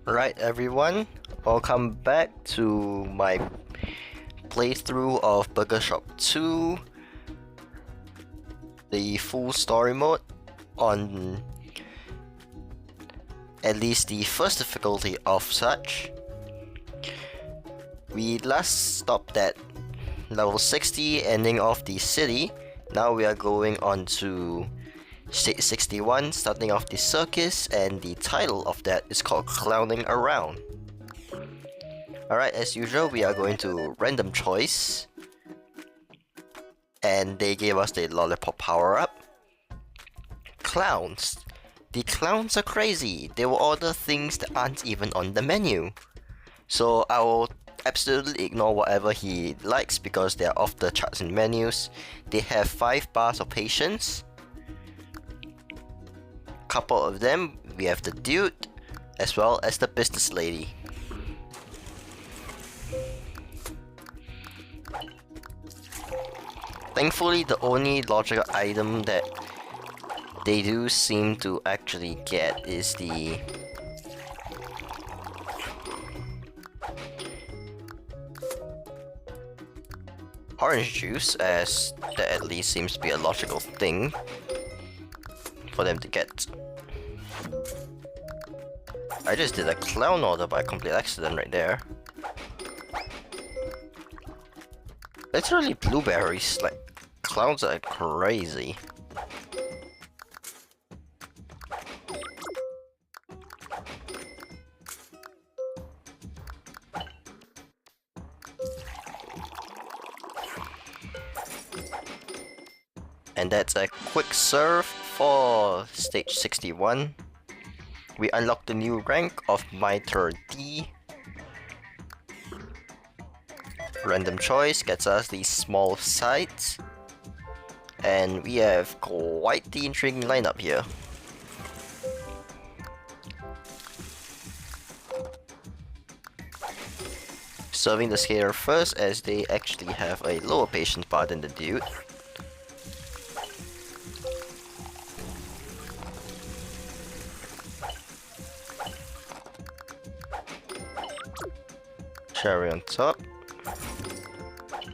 Right everyone, welcome back to my playthrough of BurgerBot 2, the full story mode on at least the first difficulty of such. We last stopped at level 60, ending off the city. Now we are going on to stage 61, starting off the circus, and the title of that is called Clowning Around. Alright, as usual, we are going to random choice. And they gave us the Lollipop power-up. Clowns. The clowns are crazy. They will order things that aren't even on the menu. So I will absolutely ignore whatever he likes because they are off the charts in menus. They have 5 bars of patience. Couple of them, we have the dude as well as the business lady. Thankfully, the only logical item that they do seem to actually get is the orange juice, as that at least seems to be a logical thing for them to get. I just did a clown order by complete accident right there. Literally blueberries, like clowns are crazy. And that's a quick serve for stage 61. We unlocked the new rank of Miter D. Random choice gets us these small sites. And we have quite the intriguing lineup here. Serving the skater first, as they actually have a lower patience bar than the dude. Cherry on top.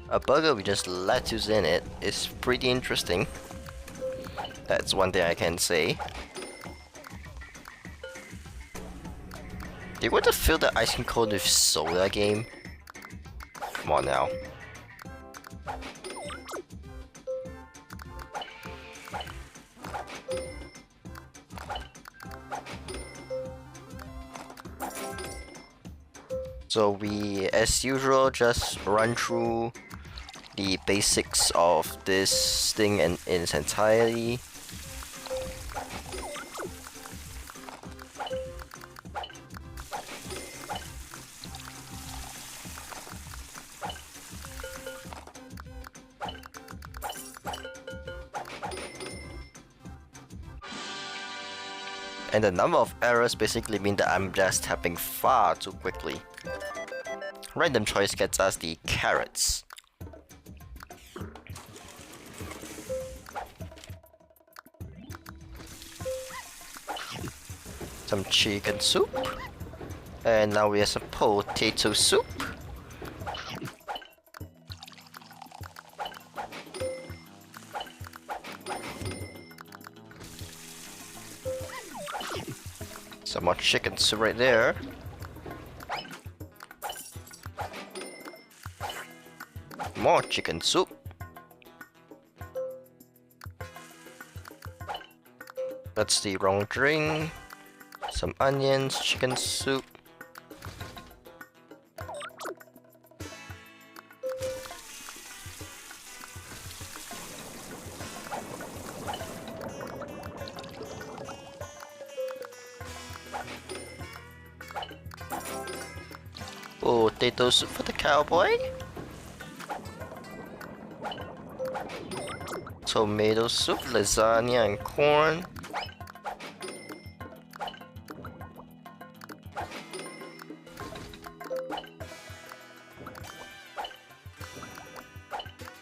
A burger with just lettuce in it is pretty interesting. That's one thing I can say. They want to fill the ice cream cone with soda game? Come on now. So we, as usual, just run through the basics of this thing in its entirety. And the number of errors basically mean that I'm just tapping far too quickly. Random choice gets us the carrots. Some chicken soup. And now we have some potato soup. Some more chicken soup right there. More chicken soup. That's the wrong drink. Some onions, chicken soup. Potato soup for the cowboy. Tomato soup, lasagna, and corn.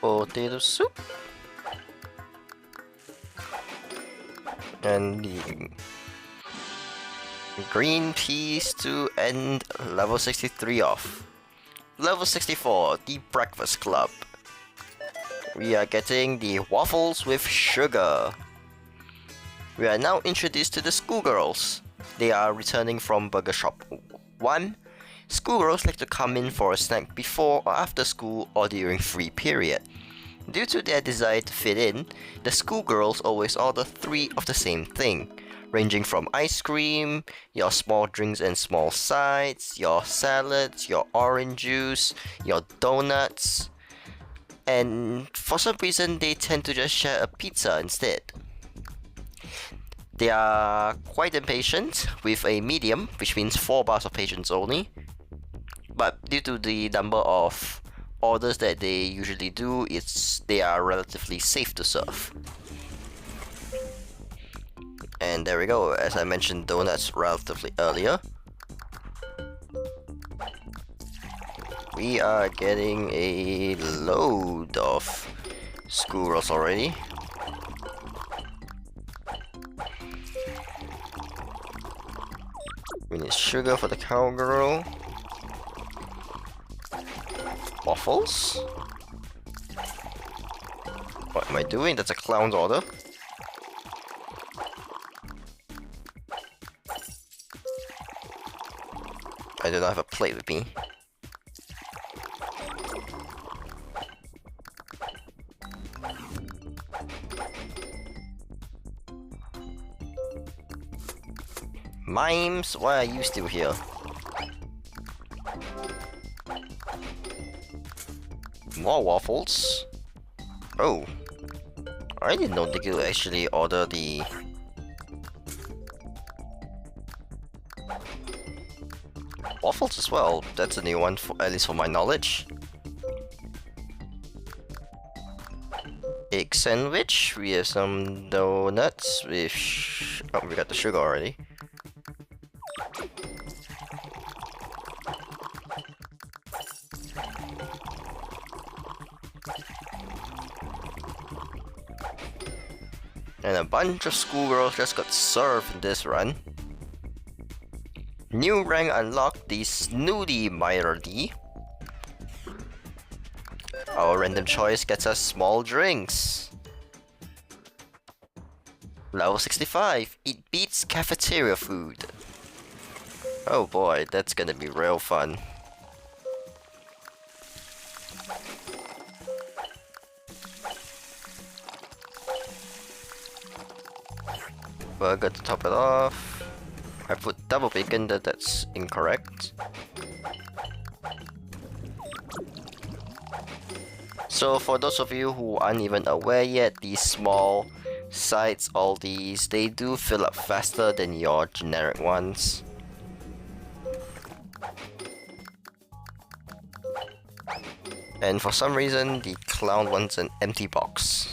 Potato soup. And the Green peas to end level 63 off. Level 64, the Breakfast Club. We are getting the waffles with sugar. We are now introduced to the schoolgirls. They are returning from Burger Shop 1. Schoolgirls like to come in for a snack before or after school or during free period. Due to their desire to fit in, the schoolgirls always order 3 of the same thing, ranging from ice cream, your small drinks and small sides, your salads, your orange juice, your donuts, and for some reason they tend to just share a pizza instead. They are quite impatient with a medium, which means 4 bars of patience only, but due to the number of orders that they usually do, they are relatively safe to serve. And there we go, as I mentioned donuts relatively earlier. We are getting a load of schoolgirls already. We need sugar for the cowgirl. Waffles? What am I doing? That's a clown's order. I do not have a plate with me. Mimes, why are you still here? More waffles? Oh. I didn't know they could actually order the... waffles as well. That's a new one, at least for my knowledge. Egg sandwich. We have some donuts with... oh, we got the sugar already. And a bunch of schoolgirls just got served in this run. New rank unlocked, the Snooty Mayoralty. Our random choice gets us small drinks. Level 65, it beats cafeteria food. Oh boy, that's gonna be real fun. Burger to top it off. I put double bacon, that's incorrect. So for those of you who aren't even aware yet, these small sides, all these, they do fill up faster than your generic ones. And for some reason, the clown wants an empty box.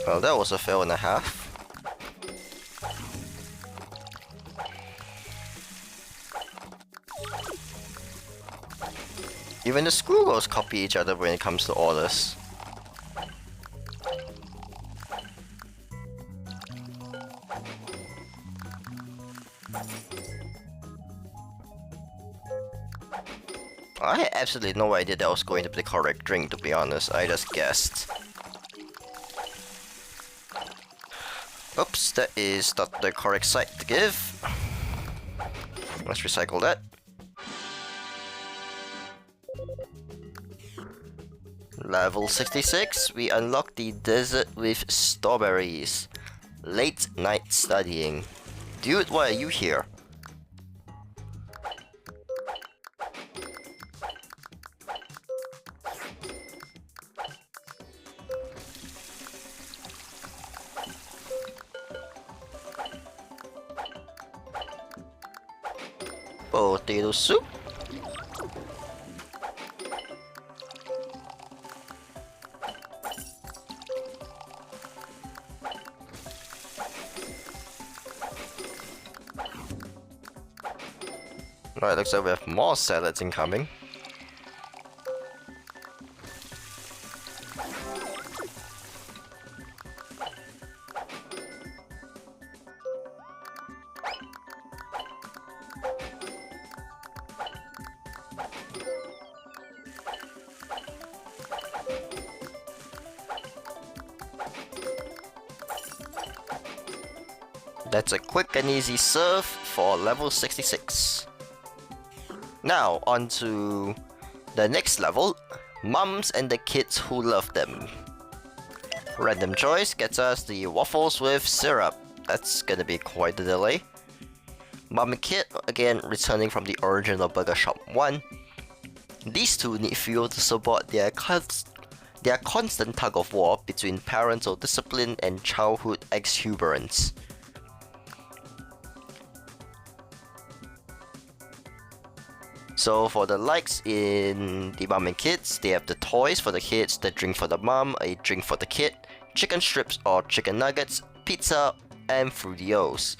Well, that was a fail and a half. Even the schoolgirls copy each other when it comes to orders. I had absolutely no idea that was going to be the correct drink, to be honest. I just guessed. Oops, that is not the correct site to give. Let's recycle that. Level 66, we unlock the desert with strawberries. Late night studying. Dude, why are you here? Potato soup. Alright, looks like we have more salads incoming. That's a quick and easy serve for level 66. Now, on to the next level, Mums and the Kids Who Love Them. Random choice gets us the waffles with syrup. That's gonna be quite a delay. Mum and Kid, again returning from the original Burger Shop 1. These two need fuel to support their constant tug of war between parental discipline and childhood exuberance. So for the likes in the Mum and Kids, they have the toys for the kids, the drink for the mum, a drink for the kid, chicken strips or chicken nuggets, pizza, and Fruity-O's.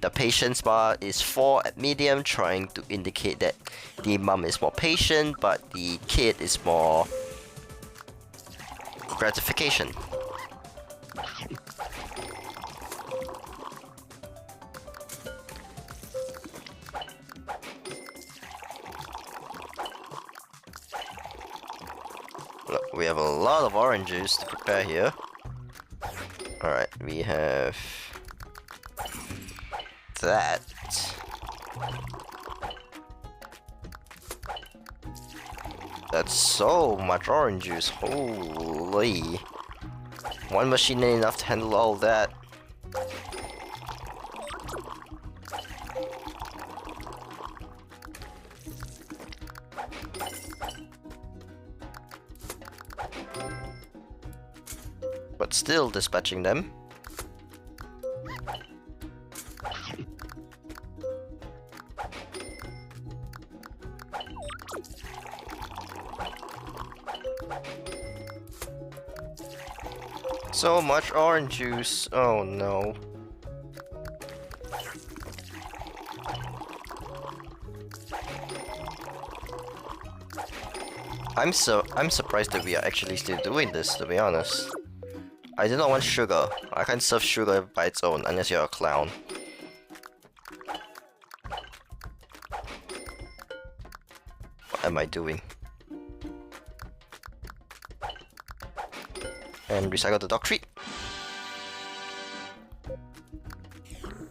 The patience bar is 4 at medium, trying to indicate that the mum is more patient, but the kid is more gratification. Look, we have a lot of orange juice to prepare here. Alright, we have that. That's so much orange juice, holy. One machine ain't enough to handle all that. But still dispatching them. So much orange juice, oh no. I'm surprised that we are actually still doing this, to be honest. I do not want sugar. I can't serve sugar by its own unless you're a clown. What am I doing? And recycle the dog treat.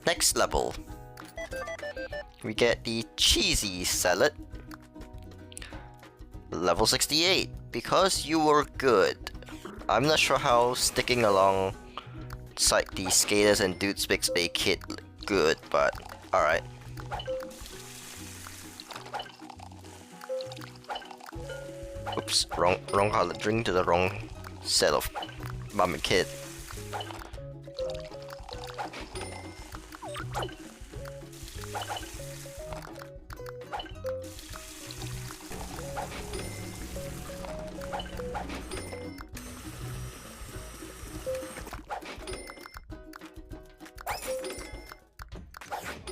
Next level. We get the cheesy salad. Level 68. Because you were good. I'm not sure how sticking alongside the skaters and dudes makes a kid good, but alright. Oops, wrong color. Drink to the wrong set of Mum and Kid.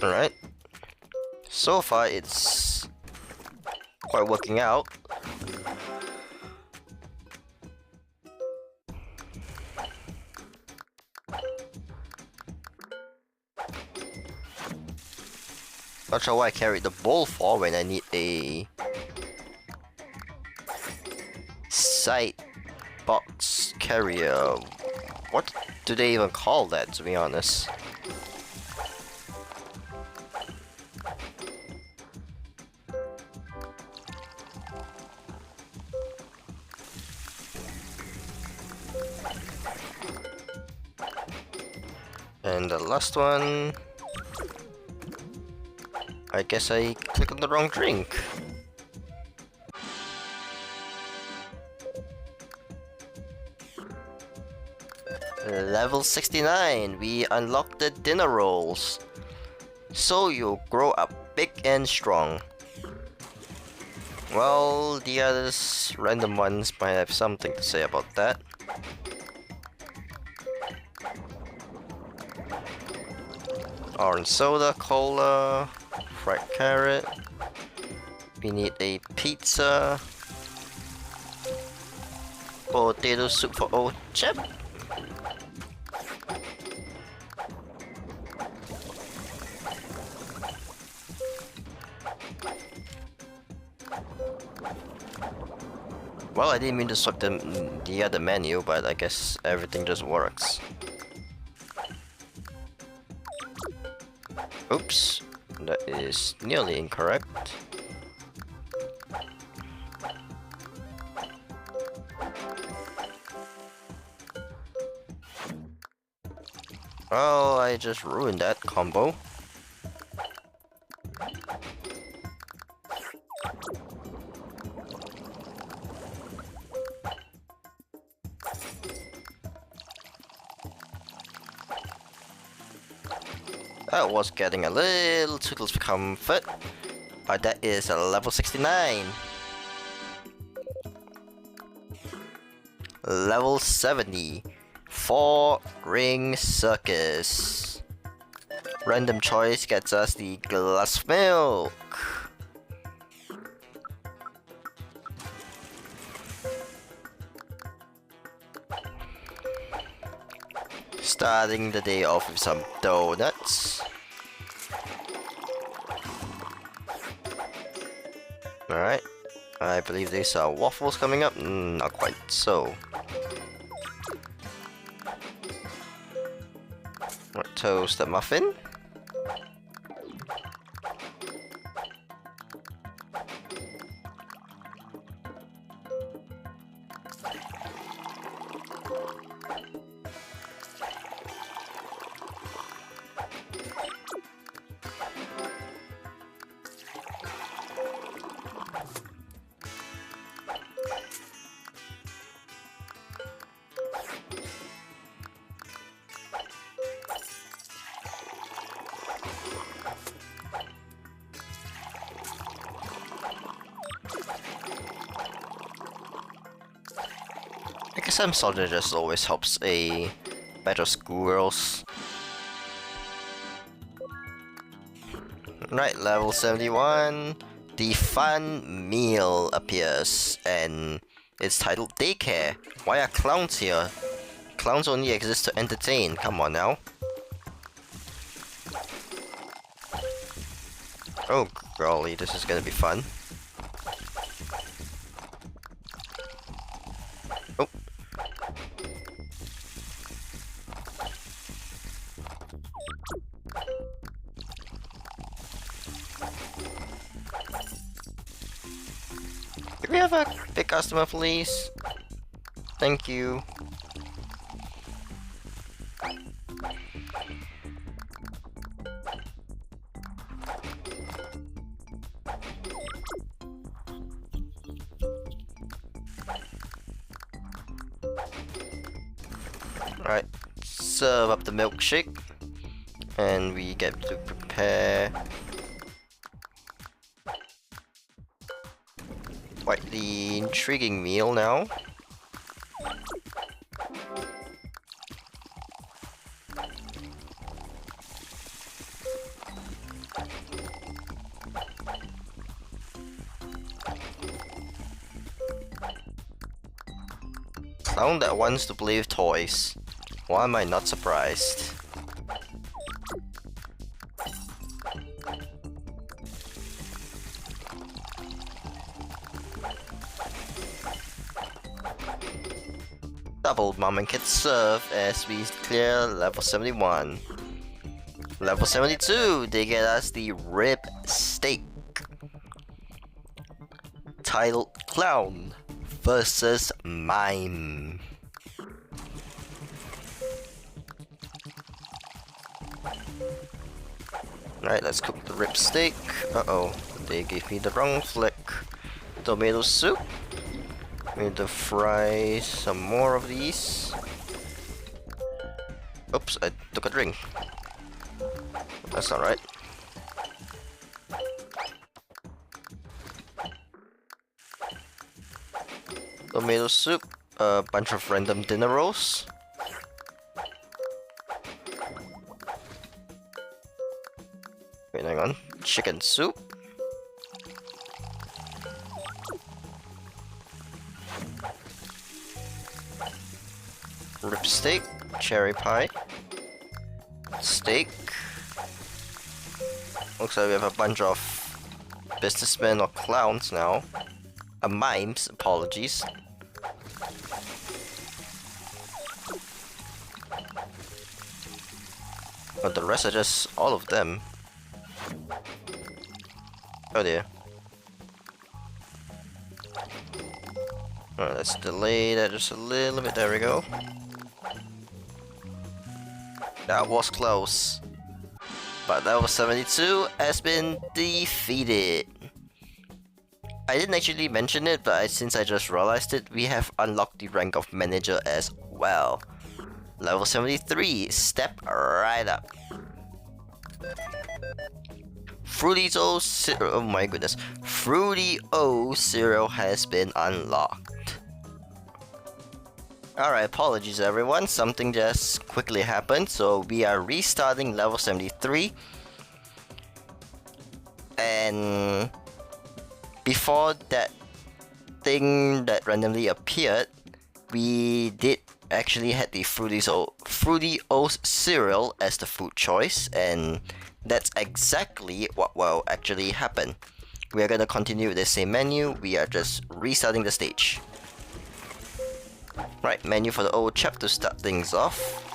Alright. So far it's quite working out. Not sure why I carried the bowl for when I need a side box carrier. What do they even call that, to be honest? And the last one, I guess I clicked on the wrong drink. Level 69, we unlocked the dinner rolls. So you'll grow up big and strong. Well, the others random ones might have something to say about that. Orange soda, cola, fried carrot. We need a pizza. Potato soup for old chap. Well, I didn't mean to swap the other menu, but I guess everything just works. Oops, that is nearly incorrect. Oh, I just ruined that combo. That was getting a little too close for comfort, but that is a level 69. Level 70. 4-ring circus. Random choice gets us the glass of milk. Starting the day off with some donuts. Alright, I believe these are waffles coming up. Not quite so. Toast a muffin. I guess some soldier just always helps a batch of schoolgirls. Right, level 71. The fun meal appears and it's titled Daycare. Why are clowns here? Clowns only exist to entertain. Come on now. Oh golly, this is gonna be fun. Oh. Can we have a big customer, please? Thank you. Right, serve up the milkshake, and we get to prepare quite the intriguing meal now. Clown that wants to play with toys. Why am I not surprised? Double mom and kid serve as we clear level 71. Level 72, they get us the rib steak. Titled Clown versus Mime. Alright, let's cook the rib steak. Uh-oh, they gave me the wrong flick. Tomato soup. We need to fry some more of these. Oops, I took a drink. That's not right. Tomato soup, a bunch of random dinner rolls. Wait, hang on. chicken soup. Rib steak, cherry pie, steak. Looks like we have a bunch of businessmen or clowns now. Mimes, apologies. But the rest are just all of them. Oh dear. Alright, let's delay that just a little bit. There we go. That was close. But level 72 has been defeated. I didn't actually mention it, but since I just realized it, we have unlocked the rank of manager as well. Level 73, step right up. Fruity O cereal, oh my goodness. Fruity O cereal has been unlocked. Alright, apologies everyone, something just quickly happened, so we are restarting level 73. And before that thing that randomly appeared, we did actually had the Fruity O's cereal as the food choice, and that's exactly what will actually happen. We are gonna continue with the same menu, we are just restarting the stage. Right, menu for the old chap to start things off.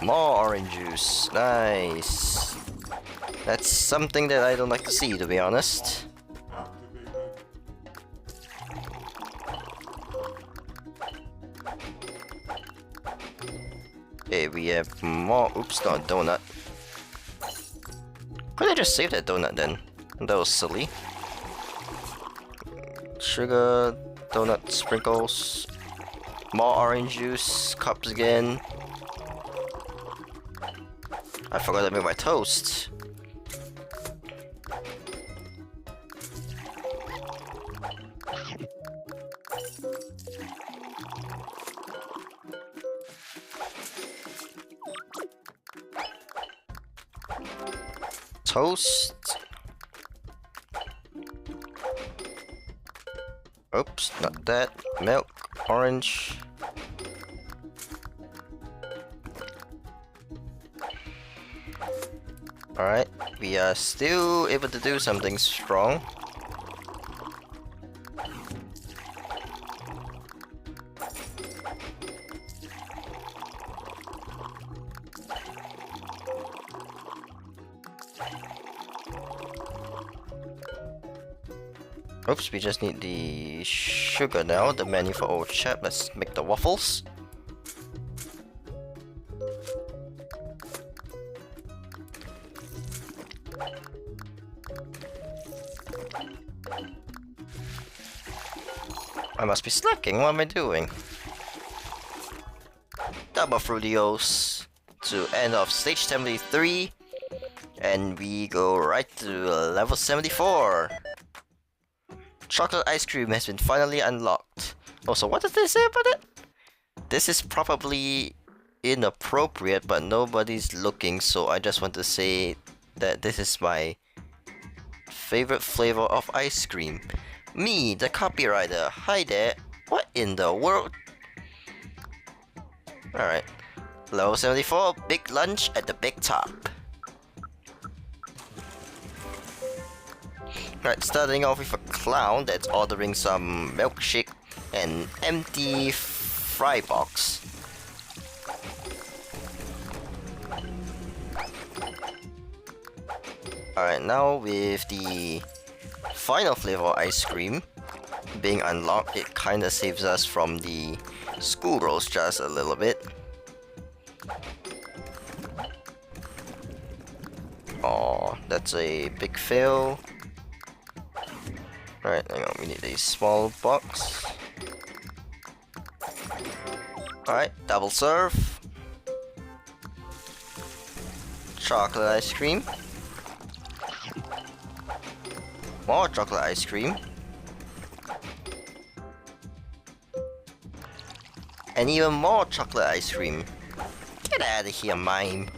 More orange juice, nice. That's something that I don't like to see, to be honest. Okay, we have more. Oops, not a donut. Could I just save that donut then? That was silly. Sugar, donut sprinkles, more orange juice, cups again. I forgot to make my toast. Toast. Oops, not that. Milk, orange. Alright, we are still able to do something strong. Oops, we just need the sugar now, the menu for old chap. Let's make the waffles. I must be slacking, what am I doing? Double Fruitios to end of stage 73, and we go right to level 74. Chocolate ice cream has been finally unlocked. Oh, so what does this say about it? This is probably inappropriate, but nobody's looking, so I just want to say that this is my favorite flavor of ice cream. Me, the copywriter. Hi there. What in the world? Alright. Level 74, big lunch at the big top. Right, starting off with a clown that's ordering some milkshake and empty fry box. Alright, now with the final flavor ice cream being unlocked, it kinda saves us from the school rolls just a little bit. Oh, that's a big fail. Alright, hang on, we need a small box. Alright, double serve. Chocolate ice cream. More chocolate ice cream. And even more chocolate ice cream. Get out of here, mime.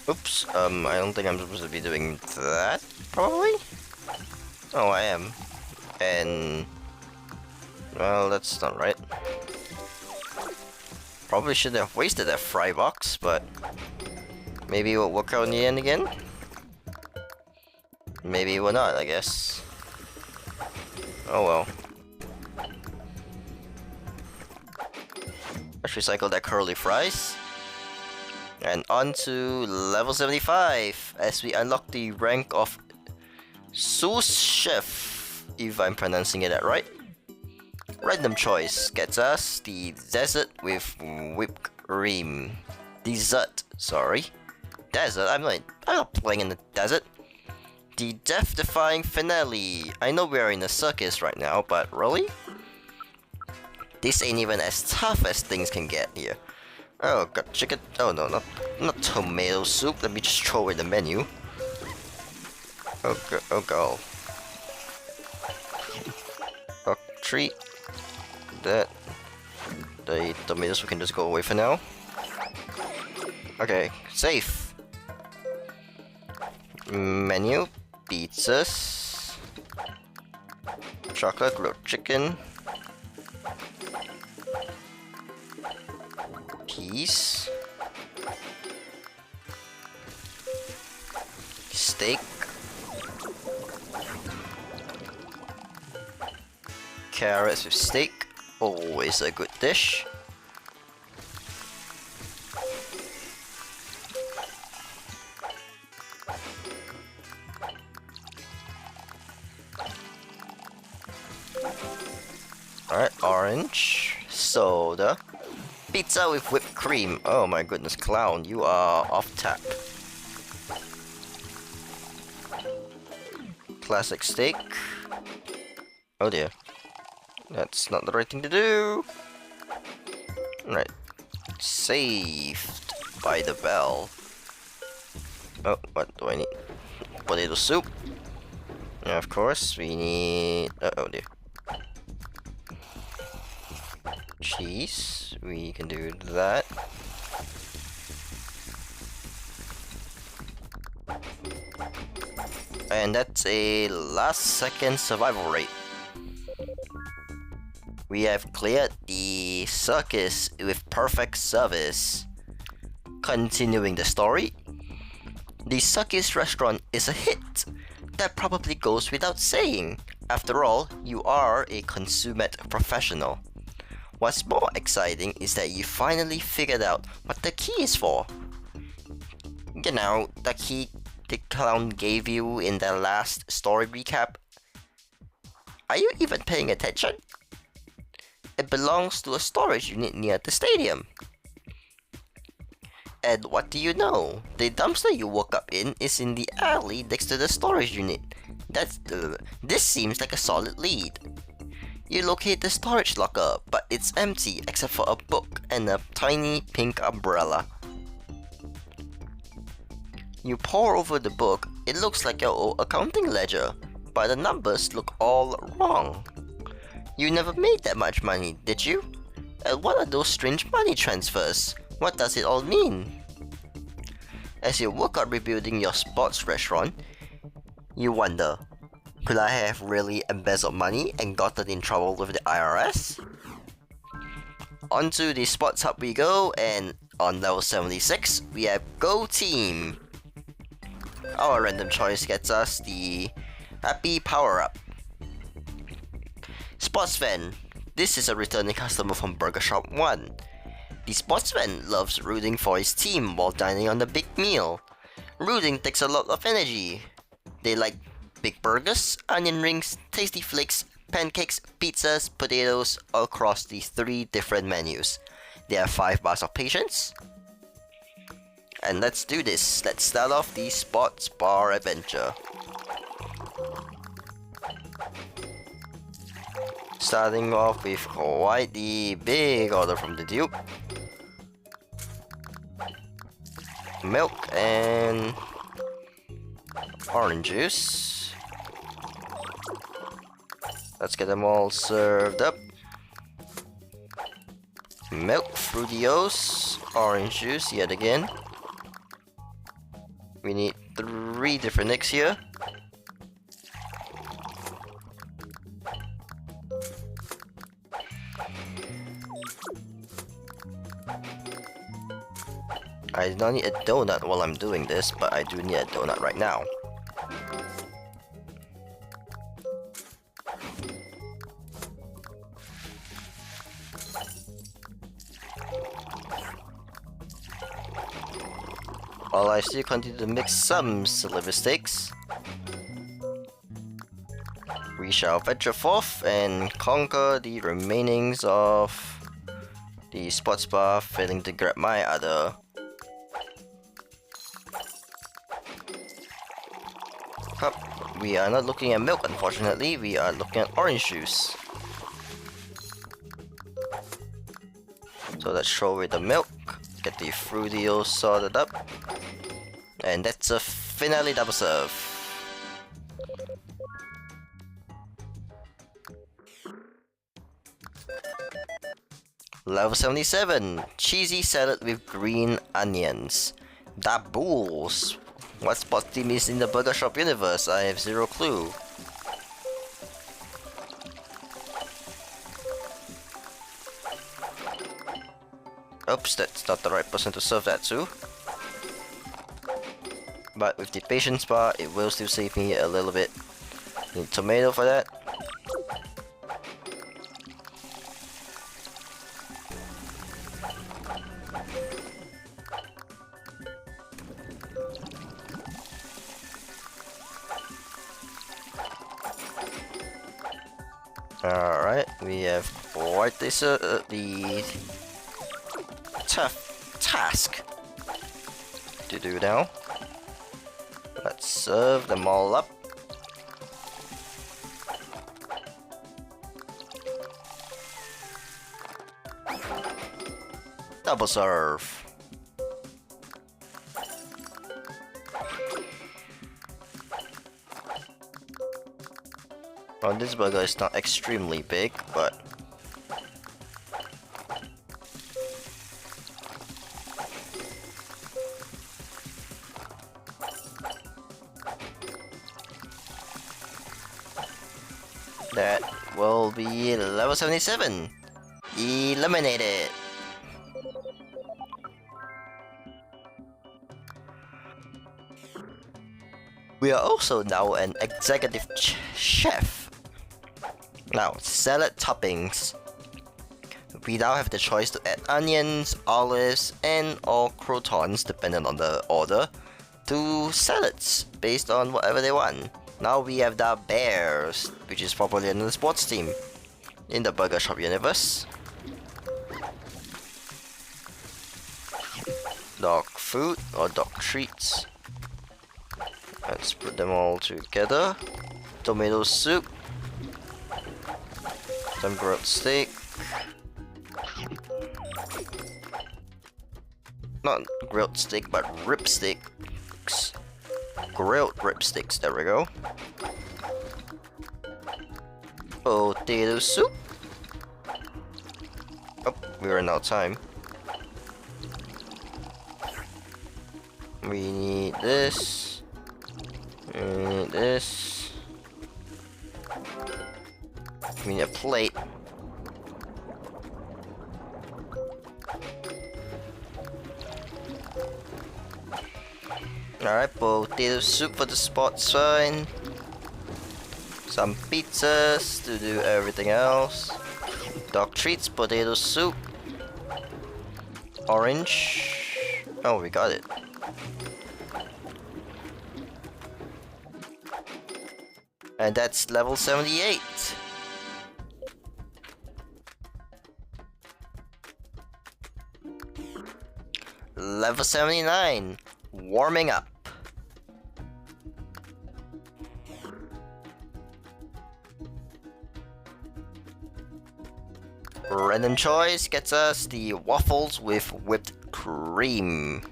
Oops, I don't think I'm supposed to be doing that, probably? Oh, I am. And... well, that's not right. Probably shouldn't have wasted that fry box, but... maybe it will work out in the end again? Maybe it will not, I guess. Oh well. Let's recycle that curly fries. And on to level 75 as we unlock the rank of sous chef, if I'm pronouncing it right. Random choice gets us the dessert with whipped cream. Dessert, sorry. Desert? I'm not playing in the desert. The death-defying finale. I know we're in a circus right now, but really? This ain't even as tough as things can get here. Oh, got chicken. Oh no, not tomato soup. Let me just throw away the menu. Oh god. Oh, treat. That. The tomatoes we can just go away for now. Okay, safe. Menu. Pizzas. Chocolate grilled chicken. Peas. Steak. Carrots with steak. Always a good dish. Alright, orange. Soda. Pizza with whipped cream. Oh my goodness, clown, you are off tap. Classic steak. Oh dear. That's not the right thing to do. Right. Saved by the bell. Oh, what do I need? Potato soup. Yeah, of course, we need... oh dear. Cheese. We can do that. And that's a last second survival rate. We have cleared the circus with perfect service. Continuing the story, the circus restaurant is a hit. That probably goes without saying. After all, you are a consummate professional. What's more exciting is that you finally figured out what the key is for. You know, the key the clown gave you in the last story recap. Are you even paying attention? It belongs to a storage unit near the stadium. And what do you know? The dumpster you woke up in is in the alley next to the storage unit. This seems like a solid lead. You locate the storage locker, but it's empty except for a book and a tiny pink umbrella. You pore over the book. It looks like your old accounting ledger, but the numbers look all wrong. You never made that much money, did you? And what are those strange money transfers? What does it all mean? As you work on rebuilding your sports restaurant, you wonder, could I have really embezzled money and gotten in trouble with the IRS? Onto the sports hub we go, and on level 76, we have Go Team. Our random choice gets us the Happy Power Up. Sportsman. This is a returning customer from Burger Shop 1. The sportsman loves rooting for his team while dining on a big meal. Rooting takes a lot of energy. They like big burgers, onion rings, tasty flakes, pancakes, pizzas, potatoes, all across the 3 different menus. There are 5 bars of patience. And let's do this. Let's start off the sports bar adventure. Starting off with quite the big order from the Duke. milk and orange juice. Let's get them all served up. Milk, Fruitios, orange juice yet again. We need 3 different nicks here. I don't need a donut while I'm doing this, but I do need a donut right now. While I still continue to mix some liver steaks, we shall venture forth and conquer the remainings of the sports bar, failing to grab my other cup. We are not looking at milk, unfortunately. We are looking at orange juice. So let's throw away the milk, get the Fruitio sorted up, and that's a finale double serve. Level 77, cheesy salad with green onions. Da bulls. What sports team is in the Burger Shop universe? I have zero clue. Oops, that's not the right person to serve that to. But with the patience bar, it will still save me a little bit. Need tomato for that. Alright, we have quite this, the tough task to do now. Let's serve them all up. Double serve. Well, this burger is not extremely big, but that will be level 77. Eliminated. We are also now an executive chef. Now, salad toppings. We now have the choice to add onions, olives, and or croutons, depending on the order, to salads based on whatever they want. Now we have the Bears, which is probably another sports team in the Burger Shop universe. Dog food or dog treats. Let's put them all together. Tomato soup. Some grilled steak. Not grilled steak, but rib steaks. Grilled rib steaks, there we go. Potato soup. Oh, we ran out of time. We need this. We need this. We need a plate. Alright, potato soup for the sports fine. Some pizzas to do everything else. Dog treats, potato soup. Orange. Oh, we got it. And that's level 78. Level 79. Warming up. Random choice gets us the waffles with whipped cream.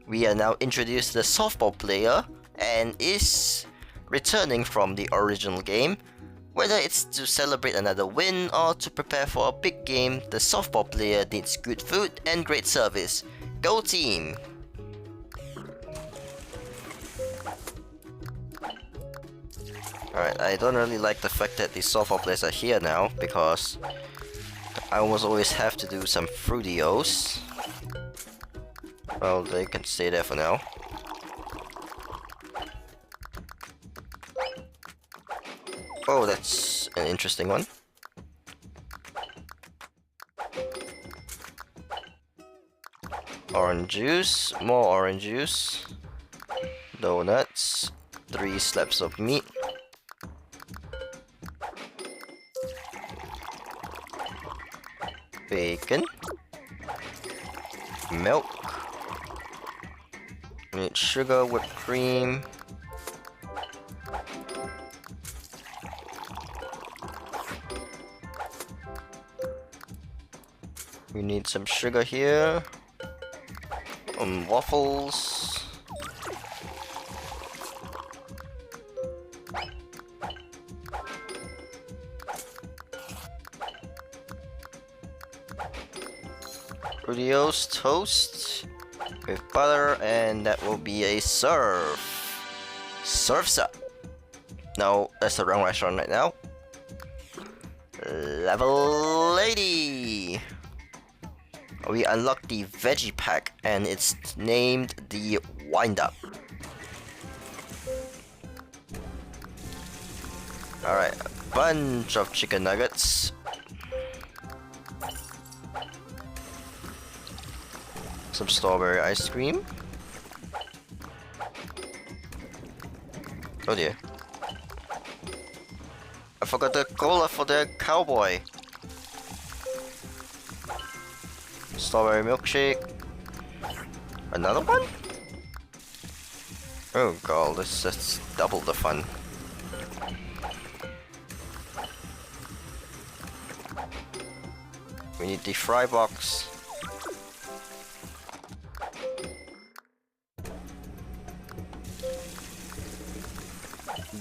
We are now introduced to the softball player and is returning from the original game. Whether it's to celebrate another win or to prepare for a big game, the softball player needs good food and great service. Go team! Alright, I don't really like the fact that the softball players are here now because I almost always have to do some fruitios. Well, they can stay there for now. Oh, that's an interesting one. Orange juice, more orange juice, donuts, 3 slabs of meat, bacon, milk, we need sugar, whipped cream, we need some sugar here, waffles, Fruitios toast with butter, and that will be a serve. Surf's up. No, that's the wrong restaurant right now. Level 80. We unlocked the veggie pack and it's named the Wind Up. Alright, a bunch of chicken nuggets. Some strawberry ice cream. Oh dear. I forgot the cola for the cowboy. Strawberry milkshake. Another one? Oh god, this is double the fun. We need the fry box.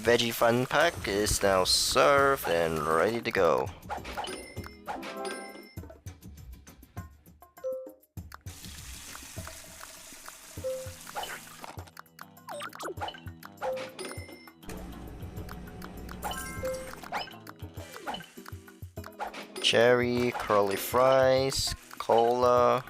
Veggie fun pack is now served and ready to go. Cherry, curly fries, cola.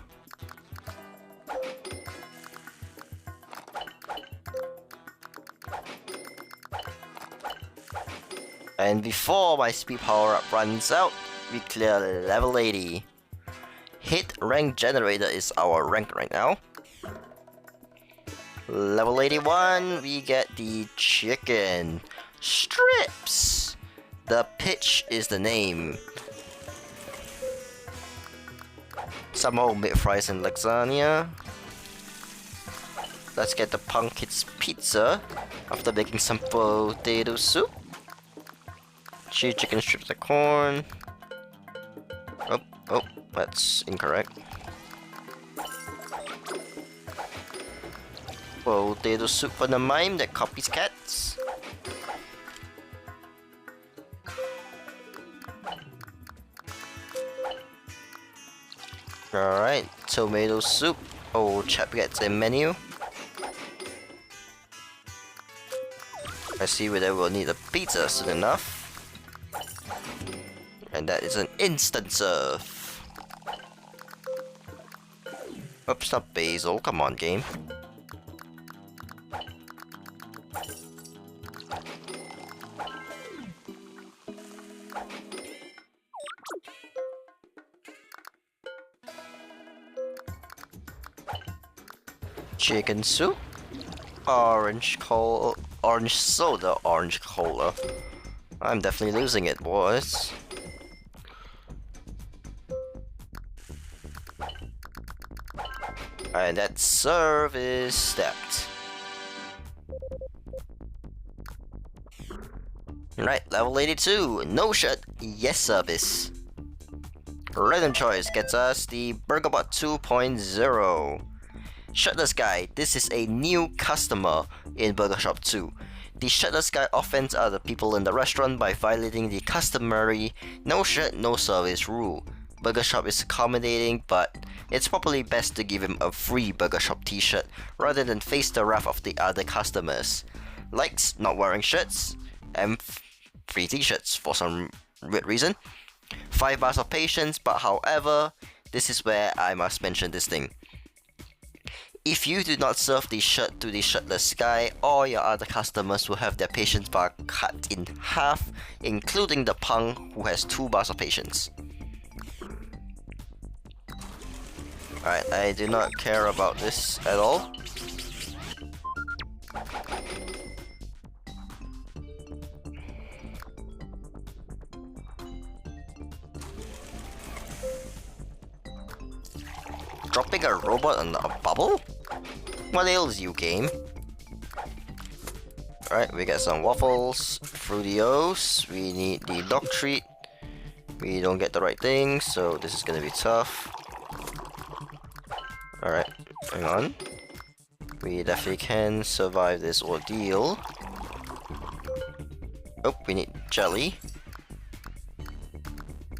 And before my speed power up runs out, we clear level 80. Hit rank generator is our rank right now. Level 81, we get the chicken strips. The pitch is the name. Some homemade fries and lasagna. Let's get the pumpkin's pizza after making some potato soup. Cheese chicken strips of corn. Oh, that's incorrect. Potato soup for the mime that copies cats. Alright, tomato soup. Oh, chap gets a menu. I see whether we'll need a pizza soon enough. And that is an instant serve. Oops, not basil. Come on, game. Chicken soup. Orange soda, orange cola. I'm definitely losing it, boys. And that serve is stacked. Right, level 82. No shut, yes service. Random choice gets us the BurgerBot 2.0. Shirtless Guy, this is a new customer in Burger Shop 2. The Shirtless Guy offends other people in the restaurant by violating the customary no shirt, no service rule. Burger Shop is accommodating, but it's probably best to give him a free Burger Shop t-shirt rather than face the wrath of the other customers. Likes not wearing shirts, and free t-shirts for some weird reason. 5 bars of patience, but however, this is where I must mention this thing. If you do not serve the shirt to the Shirtless Guy, all your other customers will have their patience bar cut in half, including the punk who has 2 bars of patience. Alright, I do not care about this at all. Dropping a robot on a bubble? What ails you, game? Alright, we got some waffles, Fruitios, we need the dog treat. We don't get the right thing, so this is gonna be tough. Alright, hang on. We definitely can survive this ordeal. Oh, we need jelly.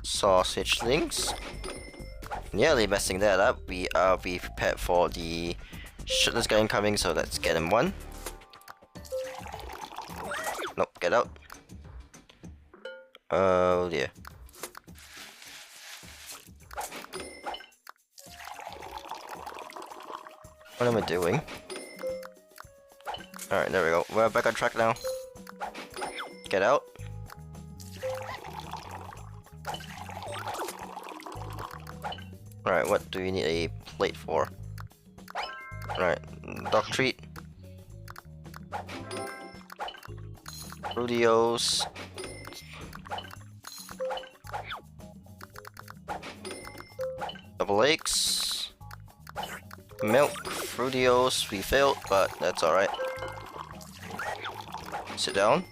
Sausage links. Nearly messing that up. We are be prepared for the Shirtless Guy incoming, so let's get him one. Nope, get out. Oh dear. What am I doing? Alright, there we go. We're back on track now. Get out. Alright, what do we need a plate for? Alright, dog treat. Fruitios. Double eggs. Milk. Fruitios. We failed, but that's alright. Sit down.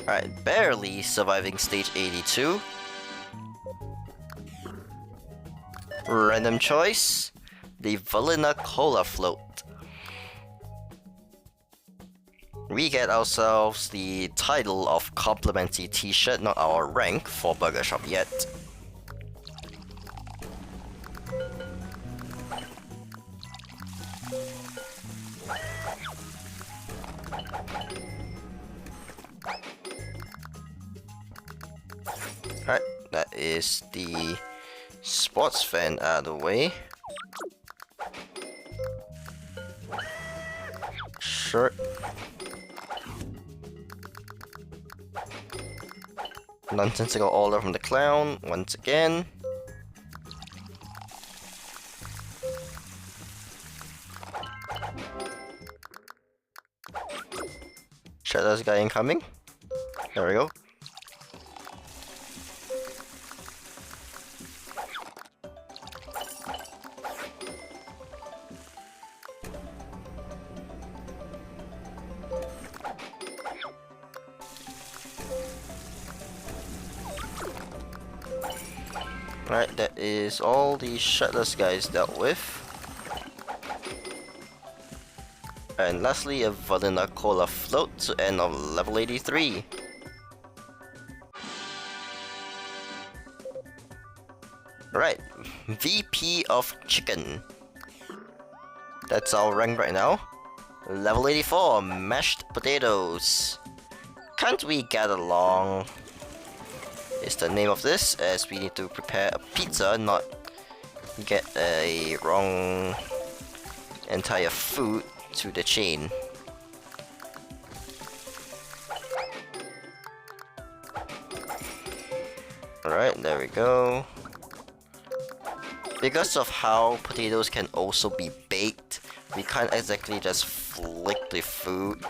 Alright, barely surviving stage 82. Random choice, the Vanilla Cola Float. We get ourselves the title of complimentary t-shirt, not our rank for Burger Shop yet. Alright, that is the sports fan out of the way. Shirt. Nonsensical order from the clown, once again. Shadow's guy incoming. There we go. Right, that is all the Shirtless guys dealt with. And lastly, a Vanilla Cola Float to end on level 83. Right, VP of Chicken. That's our rank right now. Level 84, Mashed Potatoes. Can't we get along? Is the name of this, as we need to prepare a pizza, not get a wrong entire food to the chain. Alright, there we go. Because of how potatoes can also be baked, we can't exactly just flick the food.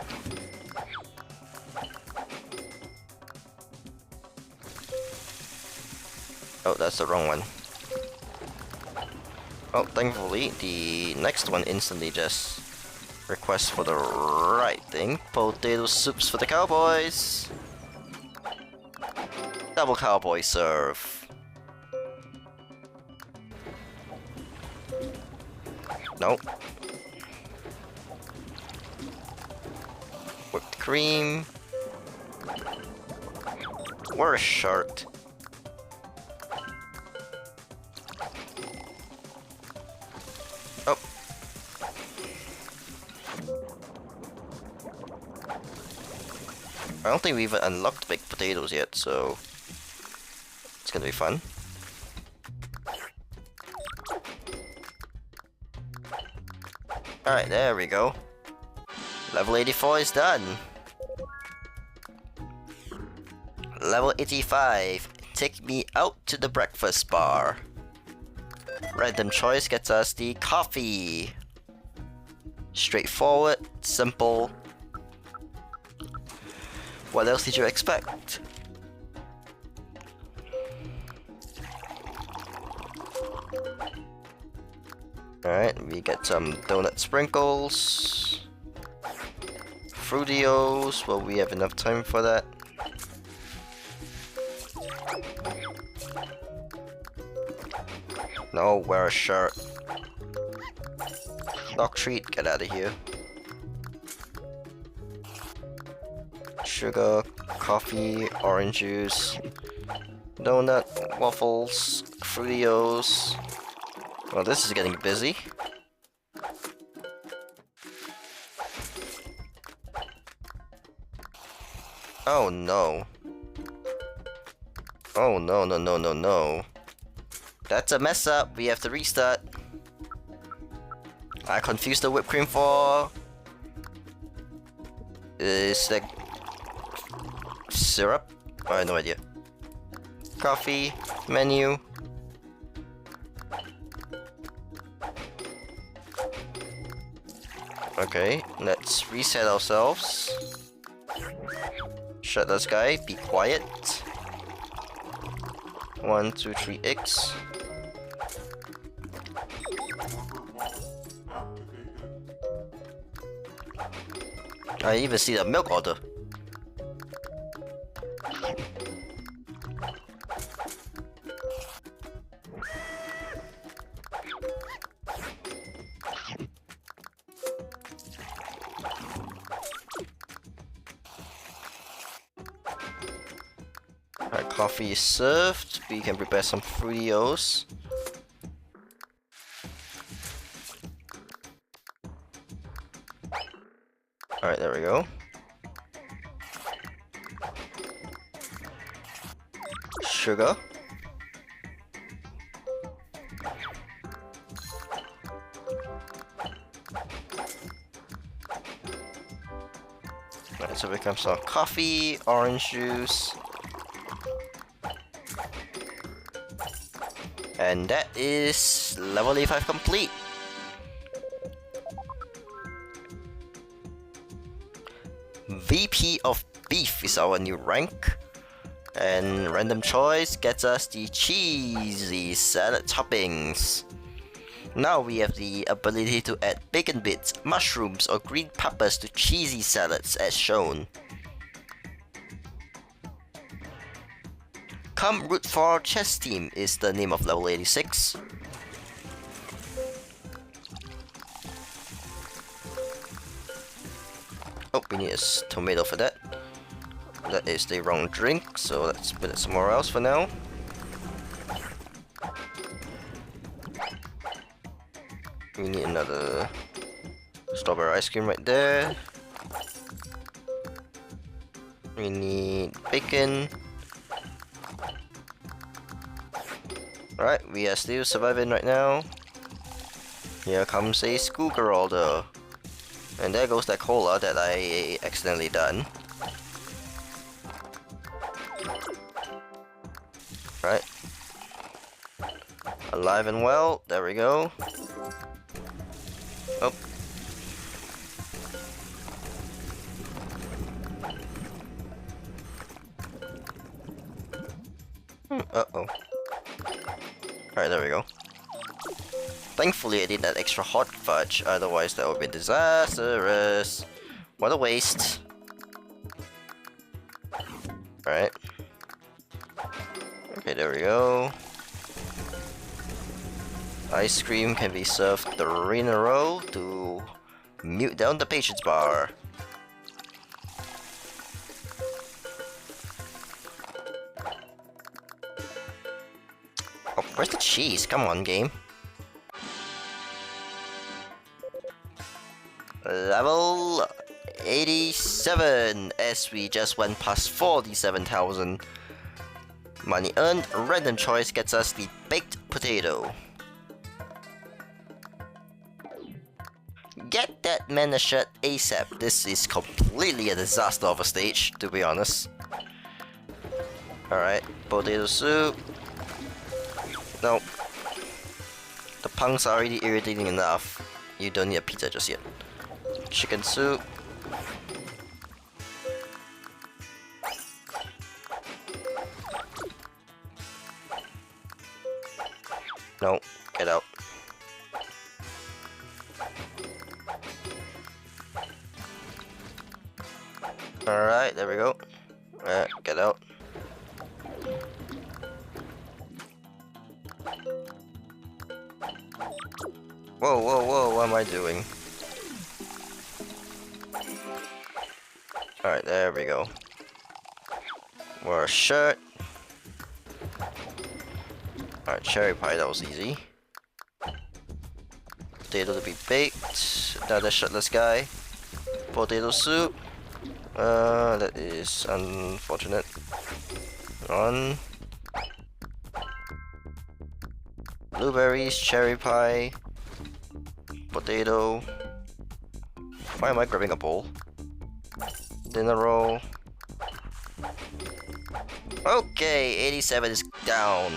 Oh, that's the wrong one. Oh, thankfully, the next one instantly just requests for the right thing. Potato soups for the cowboys! Double cowboy serve. Nope. Whipped cream. What a shirt. Oh. I don't think we even unlocked baked potatoes yet, so it's gonna be fun. Alright, there we go. Level 84 is done. Level 85. Take me out to the breakfast bar. Random choice gets us the coffee. Straightforward, simple. What else did you expect? Alright, we get some donut sprinkles. Fruitios, well, we have enough time for that. No, wear a shirt. Dog treat, get out of here. Sugar, coffee, orange juice, donut, waffles, Fruitios. Well, this is getting busy. Oh no. Oh no, no, no, no, no. That's a mess up. We have to restart. I confused the whipped cream for... Is that... syrup? I have no idea. Coffee, menu. Okay, let's reset ourselves. Shut this guy, be quiet. 1, 2, 3, X. I even see the milk order. Alright, coffee is served. We can prepare some Fruitios. Alright, there we go. Sugar. Alright, so we can have some coffee, orange juice. And that is level 85 complete. VP of Beef is our new rank. And random choice gets us the cheesy salad toppings. Now we have the ability to add bacon bits, mushrooms or green peppers to cheesy salads as shown. Come root for our chess team is the name of level 86. Oh, we need a tomato for that. That is the wrong drink, so let's put it somewhere else for now. We need another strawberry ice cream right there. We need bacon. Alright, we are still surviving right now. Here comes a schoolgirl order. And there goes that cola that I accidentally done. Right. Alive and well, there we go. Oh. Uh-oh. Alright, there we go. Thankfully I did that extra hot fudge, otherwise that would be disastrous. What a waste. Alright. Alright, there we go. Ice cream can be served 3 in a row to mute down the patience bar. Oh, where's the cheese? Come on, game. Level 87, as we just went past 47,000. Money earned, random choice gets us the baked potato. Get that man a shirt ASAP. This is completely a disaster of a stage, to be honest. Alright, potato soup. Nope. The punks are already irritating enough. You don't need a pizza just yet. Chicken soup. No, get out. Alright, there we go. Alright, get out. Whoa, whoa, whoa, what am I doing? Alright, there we go. Wear a shirt. Alright, cherry pie, that was easy. Potato to be baked. Another shirtless guy. Potato soup. That is unfortunate. On. Blueberries, cherry pie. Potato. Why am I grabbing a bowl? Dinner roll. Okay, 87 is down.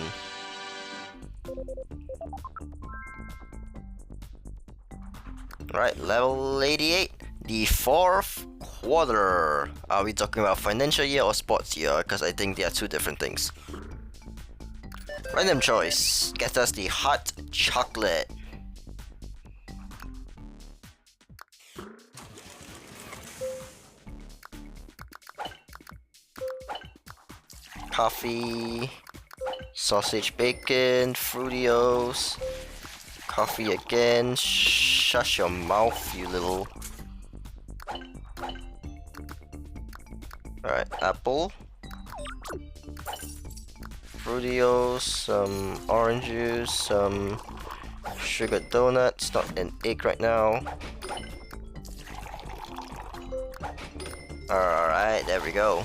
Right, level 88. The 4th quarter. Are we talking about financial year or sports year? Because I think they are 2 different things. Random choice. Gets us the hot chocolate. Coffee, sausage bacon, Fruitios, coffee again. Shush your mouth, you little. Alright, apple, Fruitios, some orange juice, some sugar donuts, not an egg right now. Alright, there we go.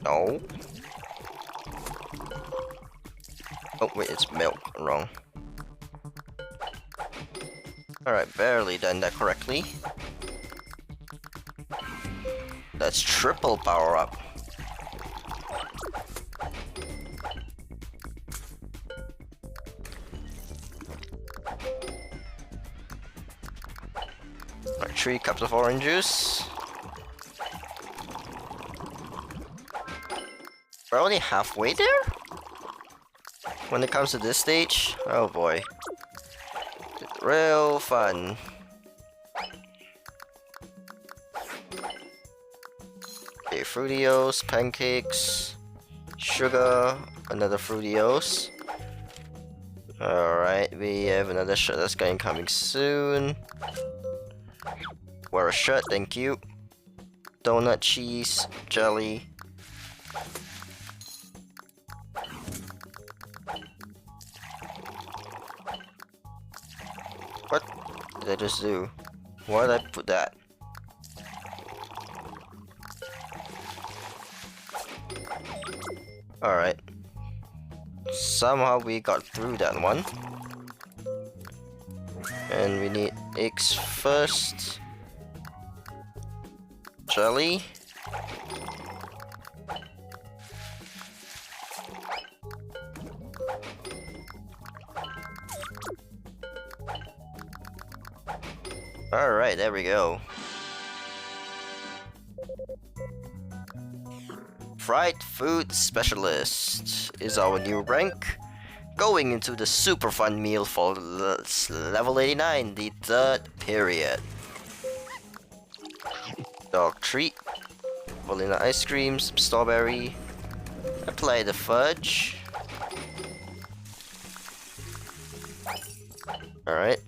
No. Oh wait, it's milk. Wrong. Alright, barely done that correctly. That's triple power up. Alright, 3 cups of orange juice. We're only halfway there? When it comes to this stage? Oh boy. Real fun. Okay, Fruitios, pancakes, sugar, another Fruitios. Alright, we have another shirt that's going coming soon. Wear a shirt, thank you. Donut, cheese, jelly. What did I just do? Why did I put that? Alright. Somehow we got through that one. And we need eggs first. Jelly. Alright, there we go. Fried Food Specialist is our new rank. going into the super fun meal for level 89, the third period. Dog treat, vanilla ice cream, some strawberry, apply the fudge. Alright.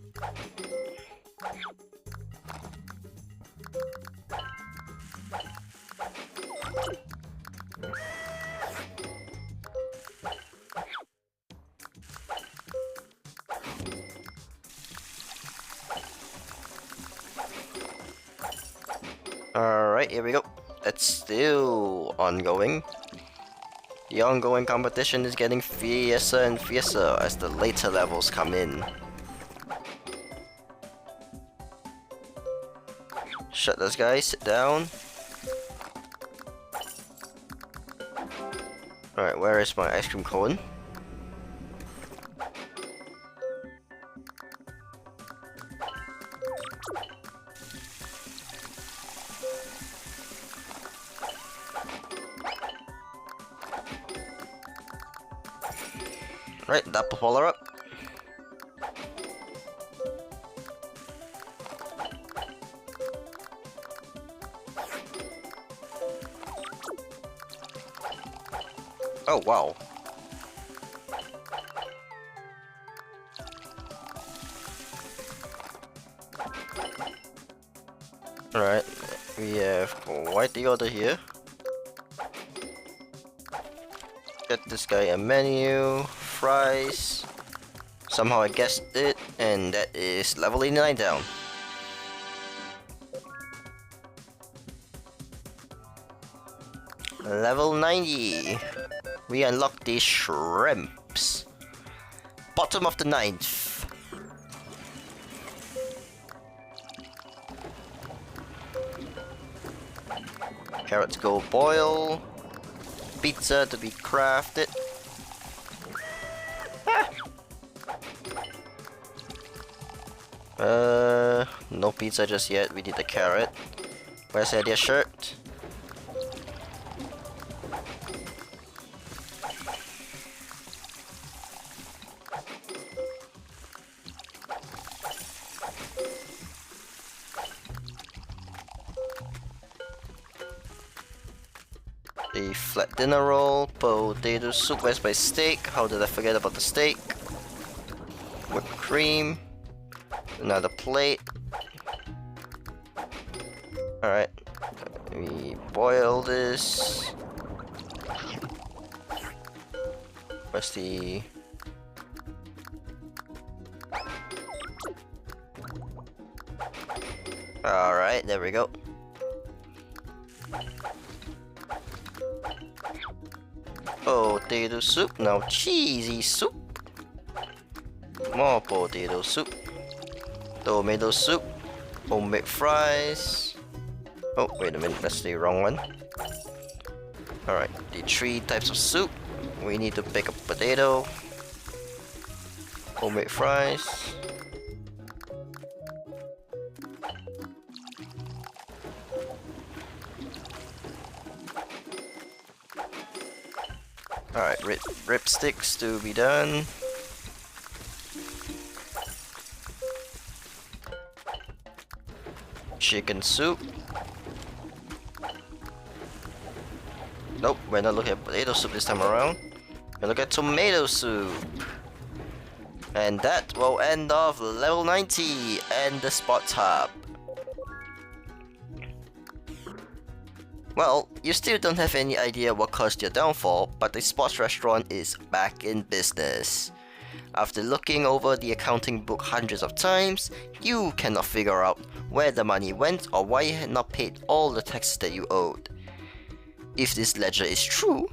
Alright, here we go. It's still ongoing. The ongoing competition is getting fiercer and fiercer as the later levels come in. Shut this guy, sit down. Alright, where is my ice cream cone? Right, that will pull her up. Oh, wow. Alright, we have white the order here. Get this guy a menu, fries. Somehow I guessed it, and that is level 89 down. Level 90. We unlock these shrimps. Bottom of the 9th. Carrots go boil. Pizza to be crafted. No pizza just yet. We need the carrot. Where's Eddie's shirt? A flat dinner roll, potato soup. Where's my steak? How did I forget about the steak? Whipped cream. Another plate. Alright. We boil this. Where's the... Alright, there we go. Potato soup, now cheesy soup. More potato soup. Tomato soup. Homemade fries. Oh, wait a minute, that's the wrong one. Alright, the 3 types of soup. We need to pick a potato. Homemade fries. Alright, rib sticks to be done. Chicken soup. Nope, we're not looking at potato soup this time around. We're looking at tomato soup. And that will end off level 90 and the Sports Hub. Well, you still don't have any idea what caused your downfall, but the sports restaurant is back in business. After looking over the accounting book hundreds of times, you cannot figure out where the money went or why you had not paid all the taxes that you owed. If this ledger is true,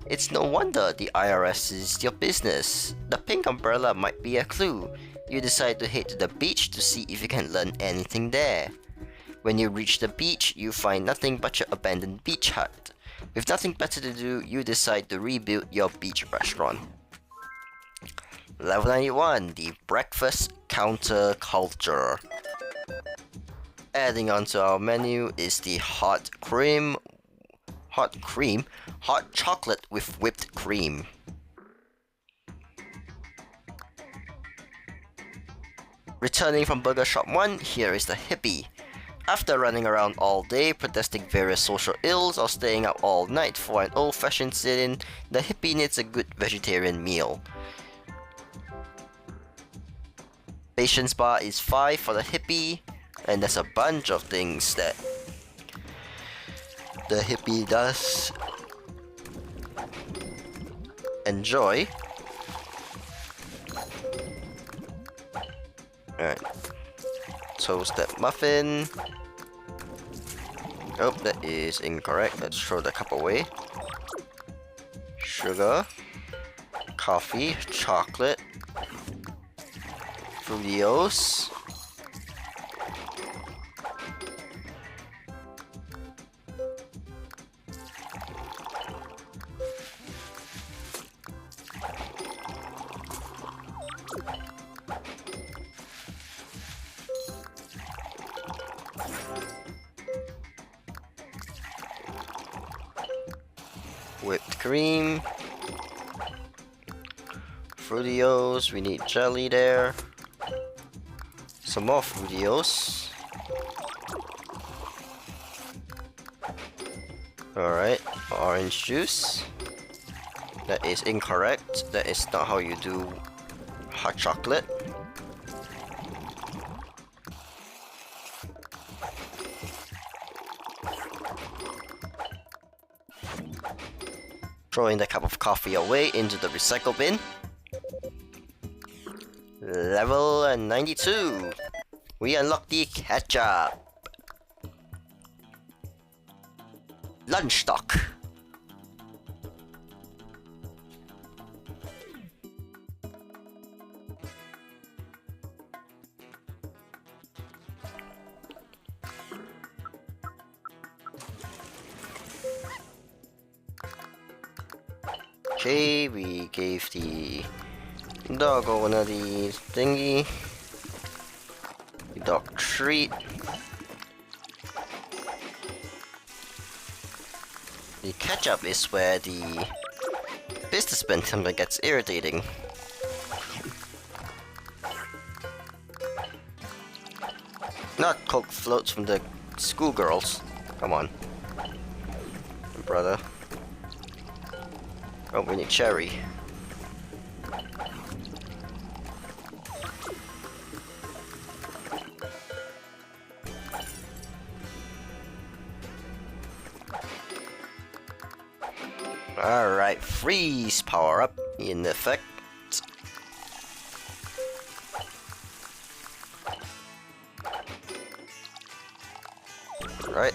it's no wonder the IRS is your business. The pink umbrella might be a clue. You decide to head to the beach to see if you can learn anything there. When you reach the beach, you find nothing but your abandoned beach hut. With nothing better to do, you decide to rebuild your beach restaurant. Level 91, the breakfast counter culture. Adding onto our menu is the hot chocolate with whipped cream. Returning from Burger Shop 1, here is the hippie. After running around all day, protesting various social ills, or staying up all night for an old-fashioned sit-in, the hippie needs a good vegetarian meal. Patience bar is 5 for the hippie, and there's a bunch of things that the hippie does enjoy. Alright. Toast that muffin. Oh, that is incorrect. Let's throw the cup away. Sugar. Coffee. Chocolate. Fruitios. Whipped cream. Fruitios, we need jelly there. Some more Fruitios. Alright, orange juice. That is incorrect. That is not how you do hot chocolate. Throwing the cup of coffee away into the recycle bin. Level 92. We unlock the ketchup. Lunch stock. Okay, we gave the dog one of the thingy. The dog treat. The ketchup is where the businessman sometimes gets irritating. Not Coke floats from the schoolgirls. Come on, brother. Oh, we need cherry. Alright, freeze power up in effect. Right.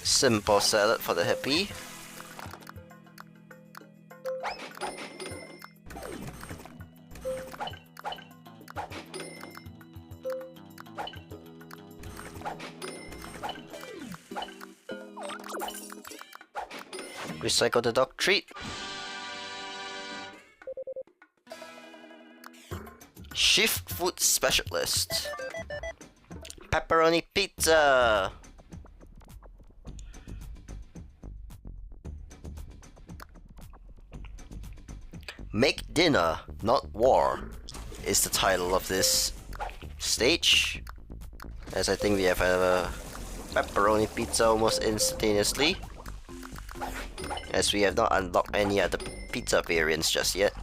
Simple salad for the hippie. Recycle the dog treat. Shift food specialist. Pepperoni pizza. Make dinner, not war, is the title of this stage. As I think we have a pepperoni pizza almost instantaneously, as we have not unlocked any other pizza variants just yet.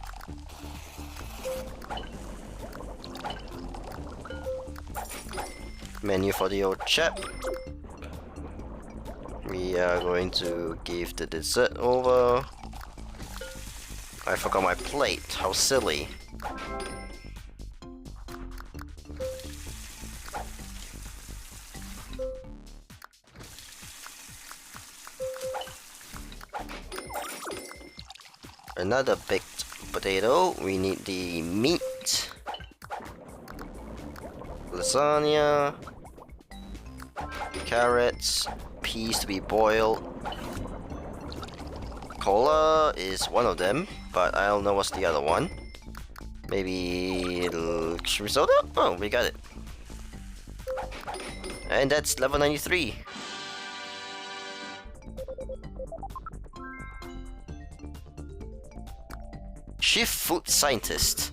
Menu for the old chap. We are going to give the dessert over. I forgot my plate, how silly. Another baked potato, we need the meat. Lasagna. Carrots, peas to be boiled. Cola is one of them, but I don't know what's the other one. Maybe risotto? Oh, we got it. And that's level 93. Chief Food Scientist.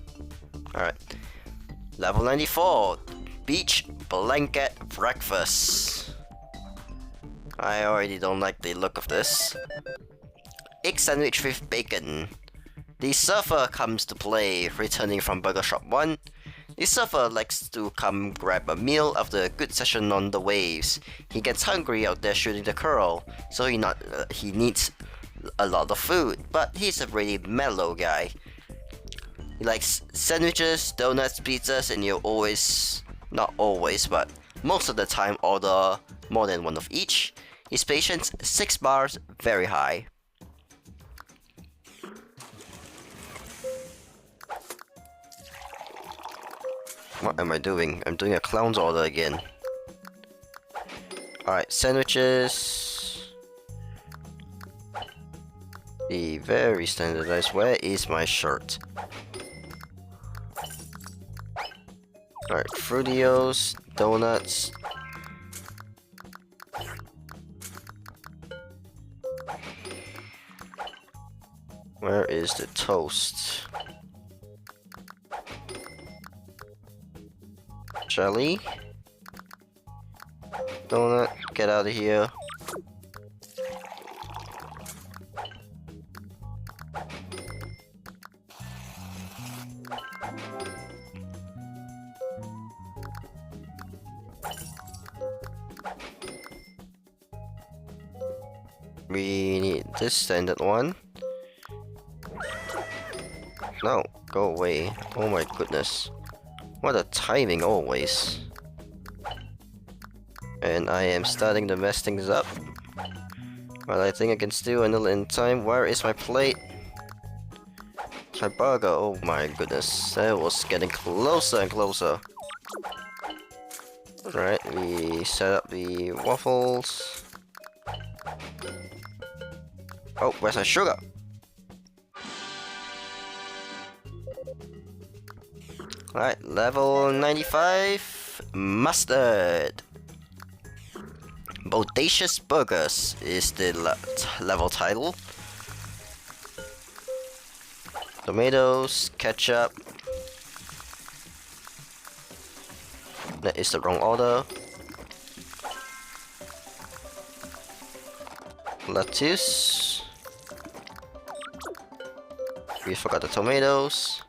Alright. Level 94. Beach Blanket Breakfast. I already don't like the look of this. Egg sandwich with bacon. The surfer comes to play, returning from Burger Shop 1. The surfer likes to come grab a meal after a good session on the waves. He gets hungry out there shooting the curl, so he needs a lot of food, but he's a really mellow guy. He likes sandwiches, donuts, pizzas, and you always, not always, but most of the time order more than one of each. His patience, 6 bars, very high. What am I doing? I'm doing a clown's order again. Alright, sandwiches. The very standardized. Where is my shirt? Alright, Fruitios, donuts. Where is the toast? Jelly? Donut, get out of here. We need this standard one. No, go away. Oh my goodness. What a timing always. And I am starting to mess things up. But I think I can still handle it in time. Where is my plate? It's my burger. Oh my goodness. That was getting closer and closer. Alright, we set up the waffles. Oh, where's my sugar? Alright, level 95, mustard. Bodacious Burgers is the level title. Tomatoes, ketchup. That is the wrong order. Lettuce. We forgot the tomatoes.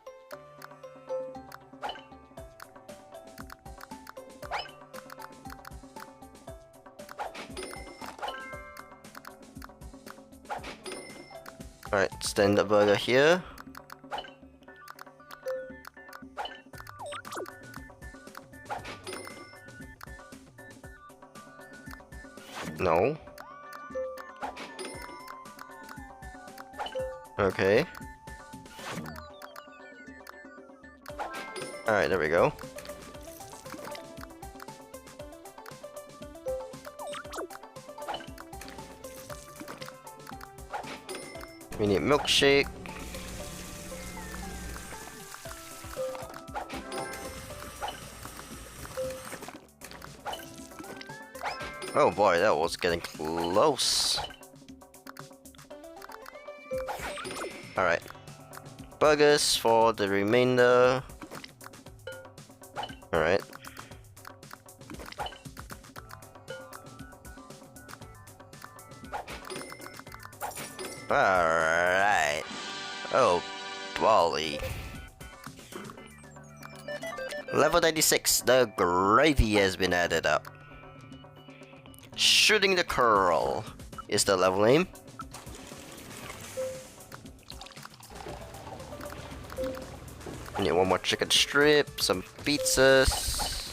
Alright, standard burger here. No. Okay. Alright, there we go. We need milkshake. Oh boy, that was getting close. Alright. Burgers for the remainder. Alright. Alright. Oh, Bali. Level 96, the gravy has been added up. Shooting the curl is the level name. We need one more chicken strip, some pizzas,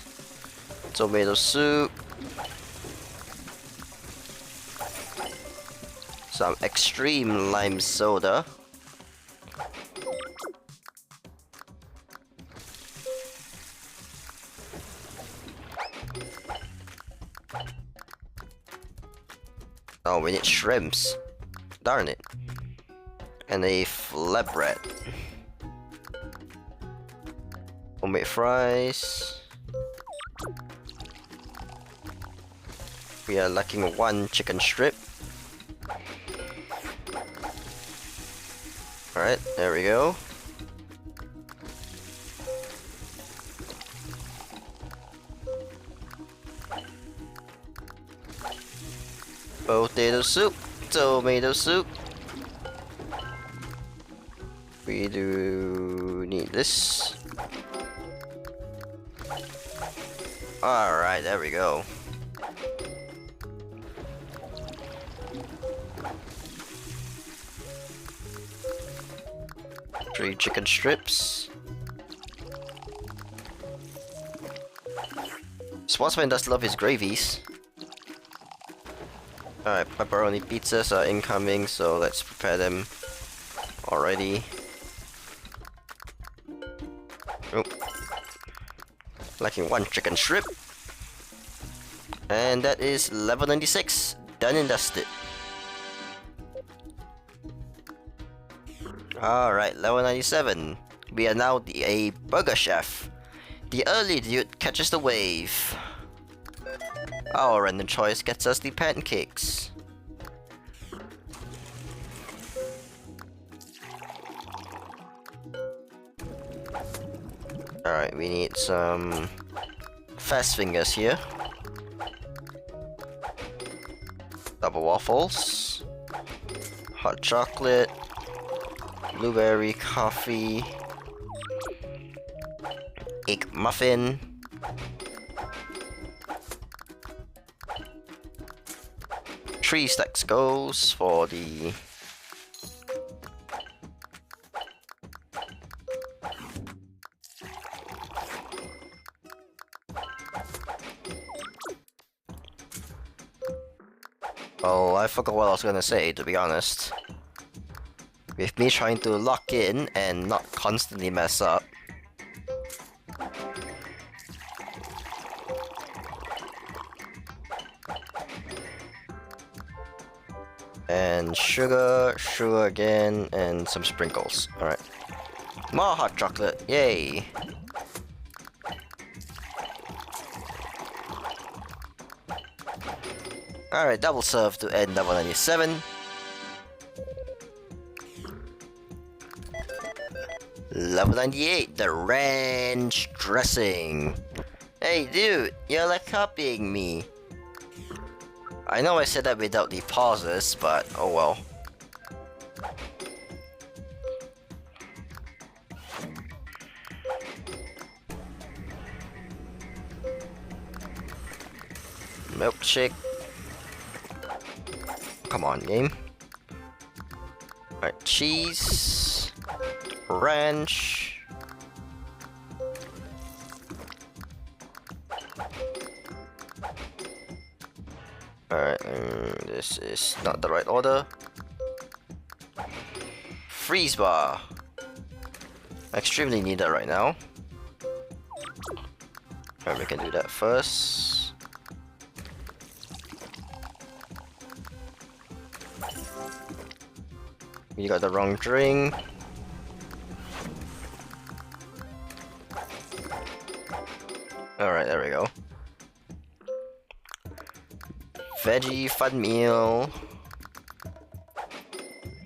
tomato soup, some extreme lime soda. Oh, we need shrimps. Darn it. And a flatbread. Homemade fries. We are lacking one chicken strip. Alright, there we go. Potato soup, tomato soup. We do need this. Alright, there we go. Three chicken strips. Sportsman does love his gravies. Alright, pepperoni pizzas are incoming, so let's prepare them already. Oh. Lacking one chicken strip. And that is level 96. Done and dusted. Alright, level 97. We are now a burger chef. The early dude catches the wave. Our random choice gets us the pancakes. Alright, we need some fast fingers here. Double waffles. Hot chocolate. Blueberry coffee. Egg muffin. Three stacks goes for the oh, I forgot what I was gonna say, to be honest. With me trying to lock in and not constantly mess up. And sugar, sugar again, and some sprinkles. Alright. More hot chocolate, yay! Alright, double serve to end level 97. Level 98, the ranch dressing. Hey dude, you're like copying me. I know I said that without the pauses, but oh well. Milkshake. Come on, game. Alright, cheese. Ranch. Alright, this is not the right order. Freeze bar. Extremely need that right now. Alright, we can do that first. You got the wrong drink. Alright, there we go. Veggie fun meal.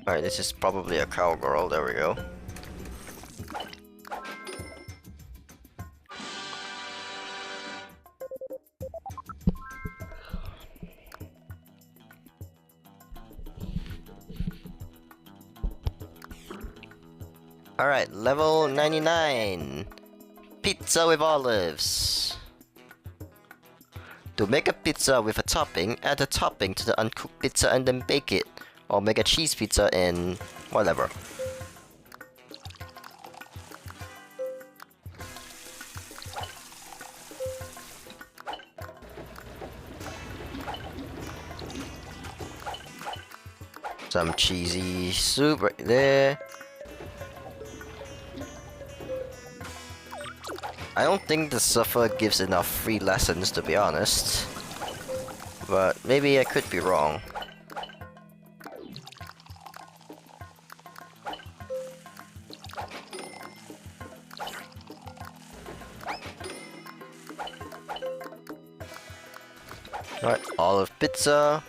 Alright, this is probably a cowgirl, there we go. Alright, level 99. Pizza with olives. To make a pizza with a topping, add a topping to the uncooked pizza and then bake it. Or make a cheese pizza in whatever. Some cheesy soup right there. I don't think the server gives enough free lessons, to be honest. But maybe I could be wrong. Alright, olive pizza.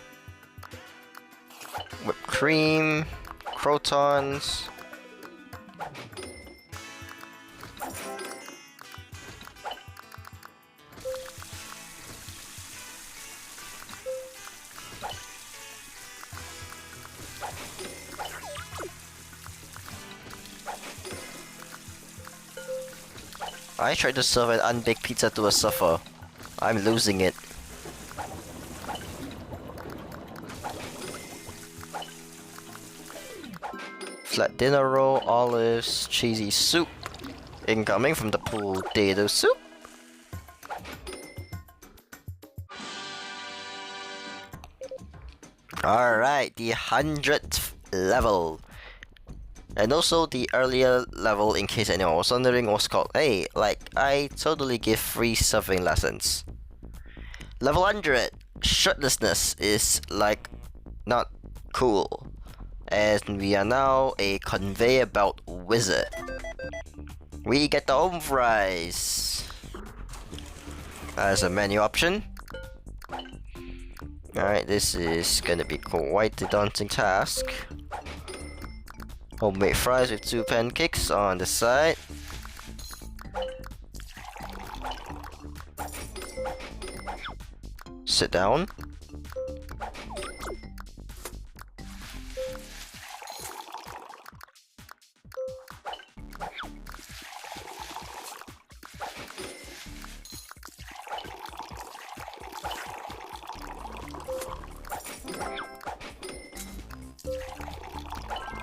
Whipped cream. Crotons. I tried to serve an unbaked pizza to a suffer. I'm losing it. Flat dinner roll, olives, cheesy soup. Incoming from the potato soup. Alright, the 100th level. And also the earlier level, in case anyone was wondering, was called, hey, like, I totally give free surfing lessons. Level 100, shirtlessness is, like, not cool. And we are now a conveyor belt wizard. We get the home fries as a menu option. Alright, this is gonna be quite a daunting task. Homemade fries with 2 pancakes on the side. Sit down.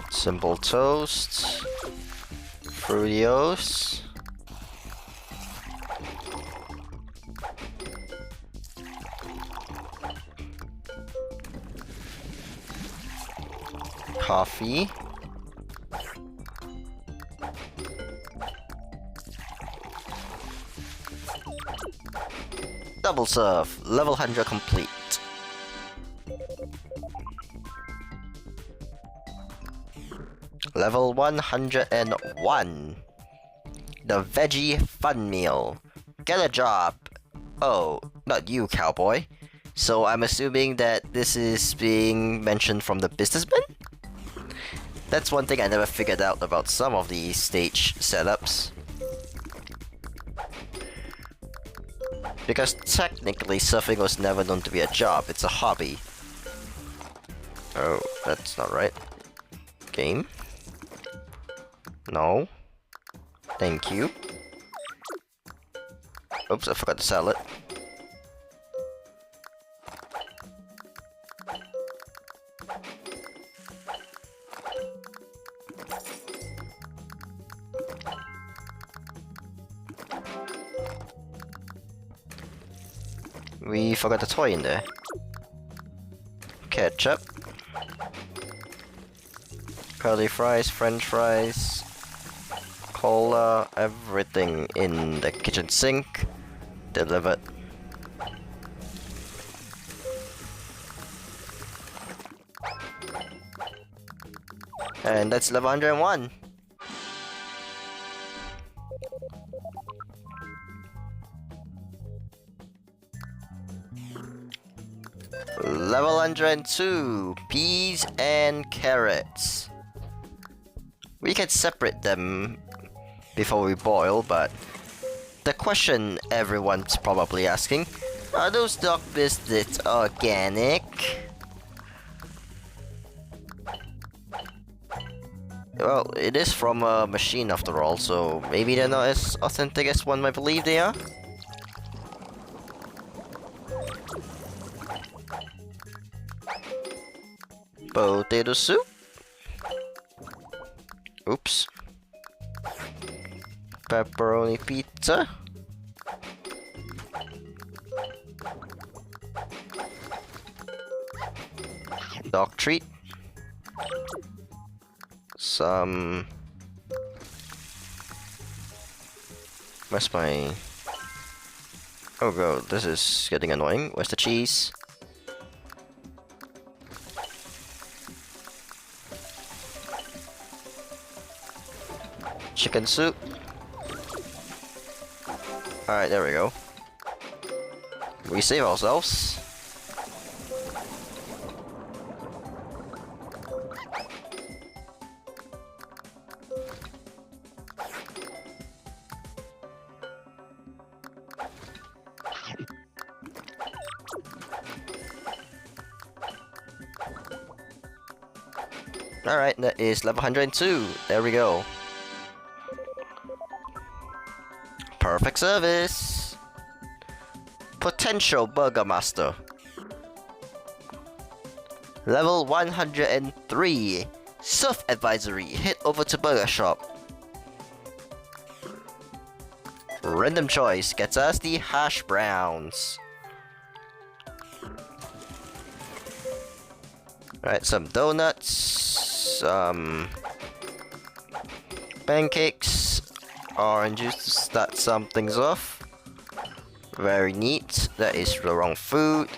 Simple toast, Fruitios, coffee, double serve, level 100 complete. Level 101. The Veggie Fun Meal. Get a job. Oh, not you, cowboy. So I'm assuming that this is being mentioned from the businessman? That's one thing I never figured out about some of these stage setups. Because technically surfing was never known to be a job, it's a hobby. Oh, that's not right. Game? No. Thank you. Oops, I forgot the salad. We forgot the toy in there. Ketchup. Curly fries, french fries. Cola, everything in the kitchen sink. Delivered. And that's level 101. Level 102, peas and carrots. We can separate them before we boil, but the question everyone's probably asking, are those dog biscuits organic? Well, it is from a machine after all, so maybe they're not as authentic as one might believe they are. Potato soup. Oops. Pepperoni pizza. Dog treat. Some... Where's my... Oh god, this is getting annoying. Where's the cheese? Chicken soup. Alright, there we go. We save ourselves. Alright, that is level 102. There we go. Perfect service. Potential Burger Master. Level 103. Surf Advisory. Head over to Burger Shop. Random choice gets us the hash browns. Alright, some donuts, some pancakes, orange juice to start some things off. Very neat. That is the wrong food.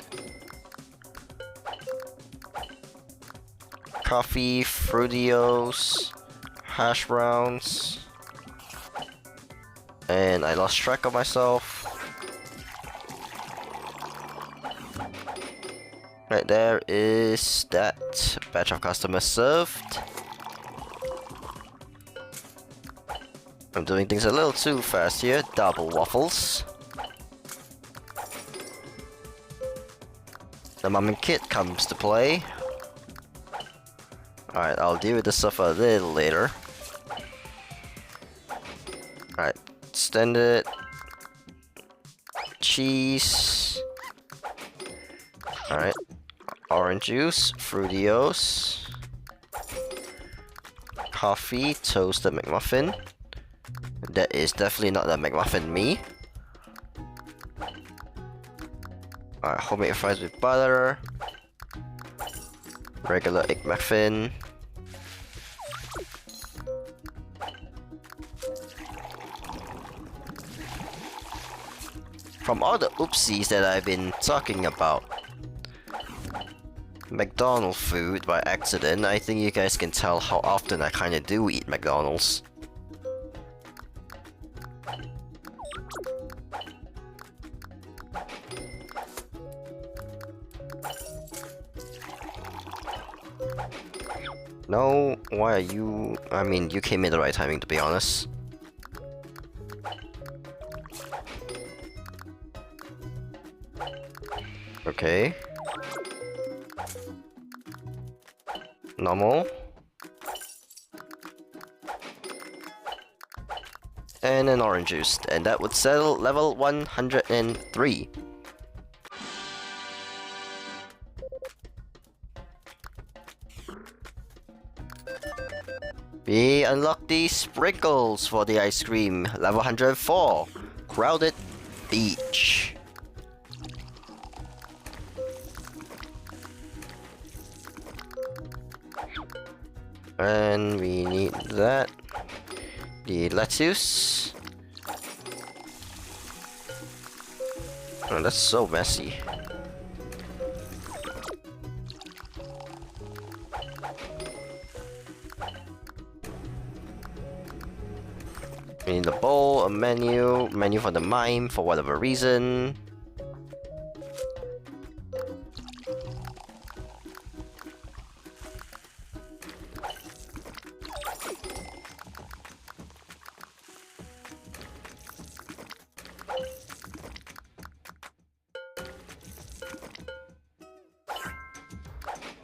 Coffee, Fruitios, hash browns. And I lost track of myself. Right there is that batch of customers served. I'm doing things a little too fast here. Double waffles. The mom and kid comes to play. Alright, I'll deal with this stuff a little later. Alright, extended cheese. Alright, orange juice, Fruitios, coffee, toasted McMuffin. That is definitely not the McMuffin me. Alright, homemade fries with butter. Regular egg muffin. From all the oopsies that I've been talking about McDonald's food by accident, I think you guys can tell how often I kinda do eat McDonald's. No, why are you... I mean, you came in the right timing, to be honest. Okay. Normal. And an orange juice, and that would settle level 103. We unlock the sprinkles for the ice cream. Level 104. Crowded Beach. And we need that. The lettuce. Oh, that's so messy. We need a bowl, a menu for the mime for whatever reason.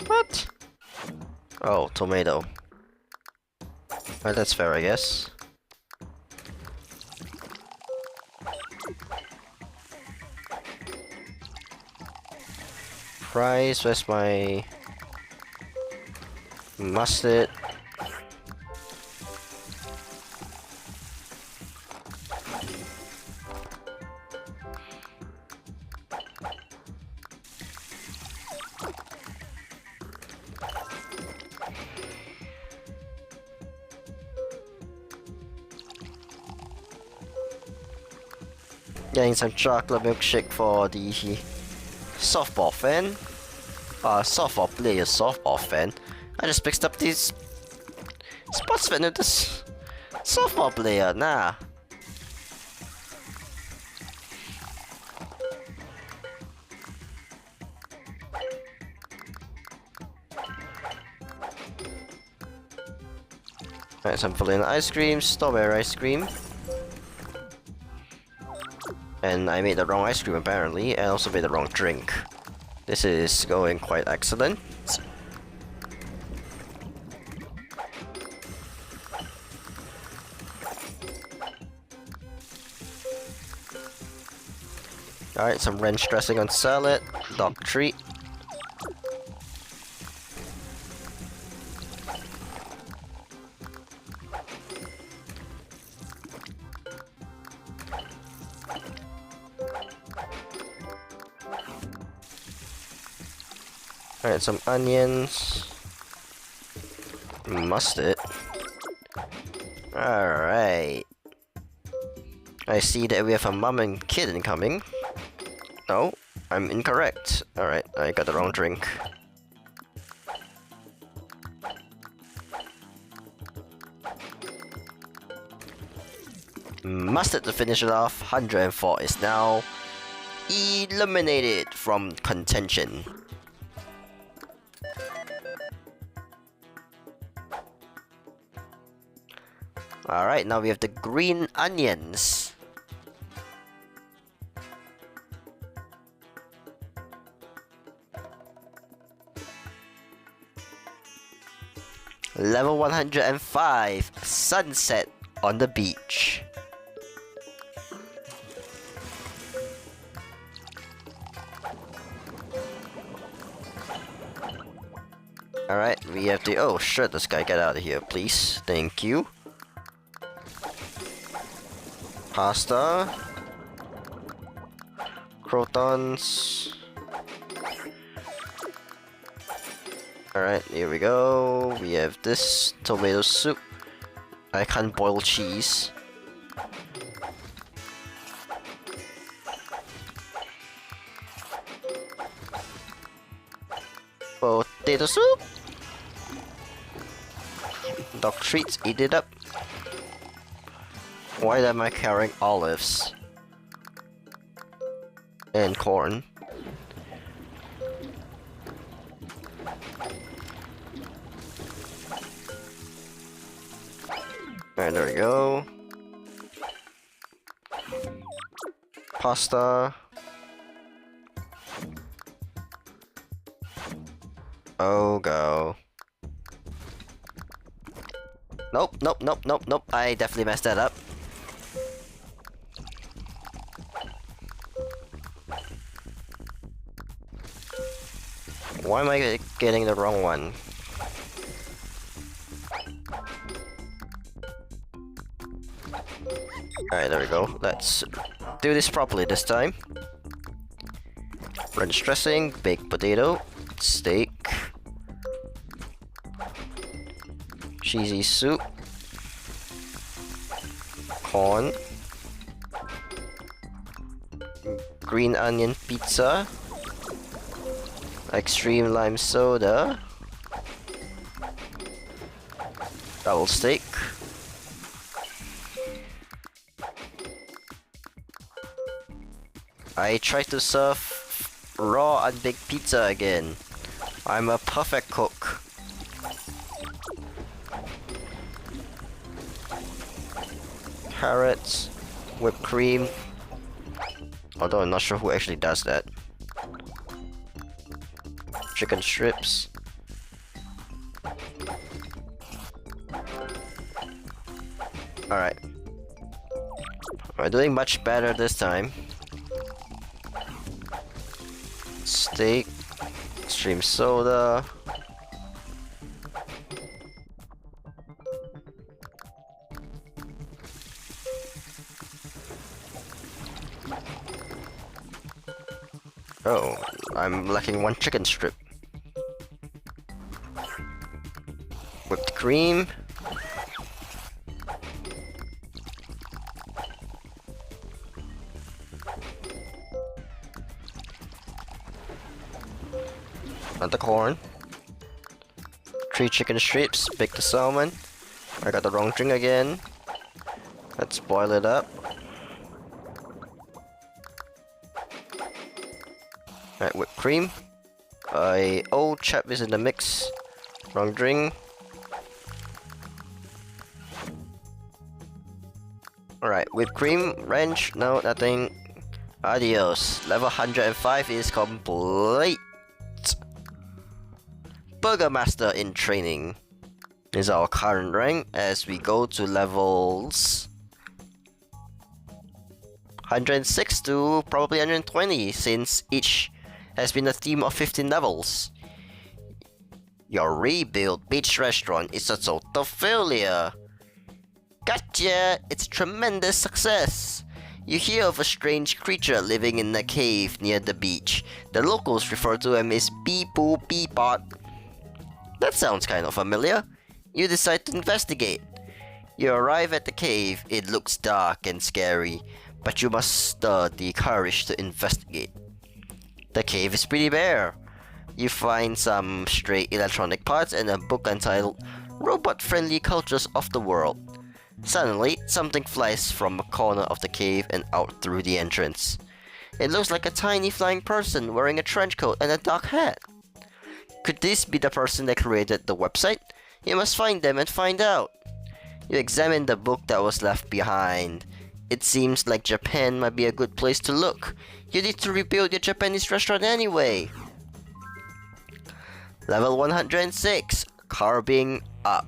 What? Oh, tomato. Well, that's fair, I guess. Fries, where's my mustard? Getting some chocolate milkshake for the softball fan. Softball player, softball fan. I just mixed up these sports fan with this softball player, nah. Alright, some vanilla ice cream, strawberry ice cream. And I made the wrong ice cream apparently, and also made the wrong drink. This is going quite excellent. Alright, some ranch dressing on salad. Dog treat. Alright, some onions. Mustard. Alright. I see that we have a mom and kid incoming. No, I'm incorrect. Alright, I got the wrong drink. Mustard to finish it off. 104 is now eliminated from contention. Alright, now we have the green onions. Level 105, sunset on the beach. Alright, we have to— oh shit, this guy, get out of here, please. Thank you. Pasta. Crotons. Alright, here we go. We have this tomato soup. I can't boil cheese. Potato soup. Dog treats, eat it up. Why am I carrying olives? And corn. Alright, there we go. Pasta. Oh, go. Nope, nope, nope, nope, nope. I definitely messed that up. Why am I getting the wrong one? Alright, there we go. Let's do this properly this time. Ranch dressing, baked potato, steak, cheesy soup, corn, green onion pizza, extreme lime soda, double steak, I tried to serve raw unbaked pizza again. I'm a perfect cook. Carrots, whipped cream. Although I'm not sure who actually does that. Chicken strips. Alright. We're doing much better this time. Steak, extreme soda. Oh, I'm lacking one chicken strip. Whipped cream. Not the corn. 3 chicken strips, baked the salmon. I got the wrong drink again. Let's boil it up. Alright, whipped cream. Old chap is in the mix. Wrong drink. Alright, whipped cream, ranch, no, nothing. Adios. Level 105 is complete. Burger Master in training is our current rank as we go to levels 106 to probably 120, since each has been a theme of 15 levels. Your rebuilt beach restaurant is a total failure. Gotcha! It's a tremendous success! You hear of a strange creature living in a cave near the beach. The locals refer to him as BurgerBot. That sounds kind of familiar. You decide to investigate. You arrive at the cave. It looks dark and scary, but you must stir the courage to investigate. The cave is pretty bare. You find some stray electronic parts and a book entitled Robot-Friendly Cultures of the World. Suddenly, something flies from a corner of the cave and out through the entrance. It looks like a tiny flying person wearing a trench coat and a dark hat. Could this be the person that created the website? You must find them and find out. You examine the book that was left behind. It seems like Japan might be a good place to look. You need to rebuild your Japanese restaurant anyway. Level 106, Carving Up.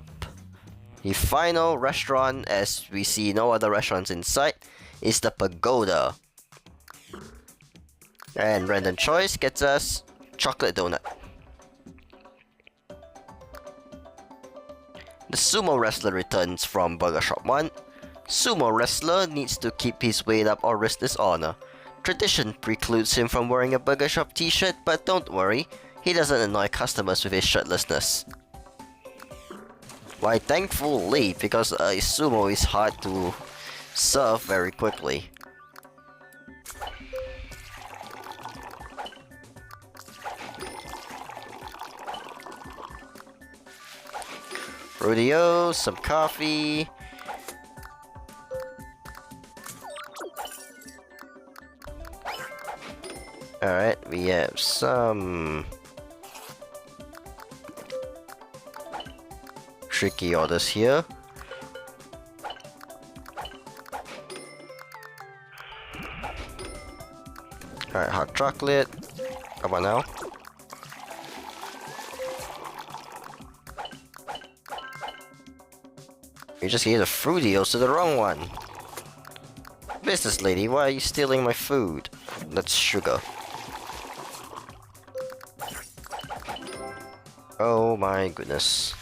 The final restaurant, as we see no other restaurants in sight, is the Pagoda. And random choice gets us chocolate donut. The sumo wrestler returns from Burger Shop 1. Sumo wrestler needs to keep his weight up or risk dishonor. Tradition precludes him from wearing a Burger Shop t-shirt, but don't worry, he doesn't annoy customers with his shirtlessness. Why, thankfully, because sumo is hard to serve very quickly. Rodeo, some coffee. Alright, we have some tricky orders here. Alright, hot chocolate. Come on now. You just gave the Fruitios to the wrong one. Business lady, why are you stealing my food? That's sugar. Oh my goodness.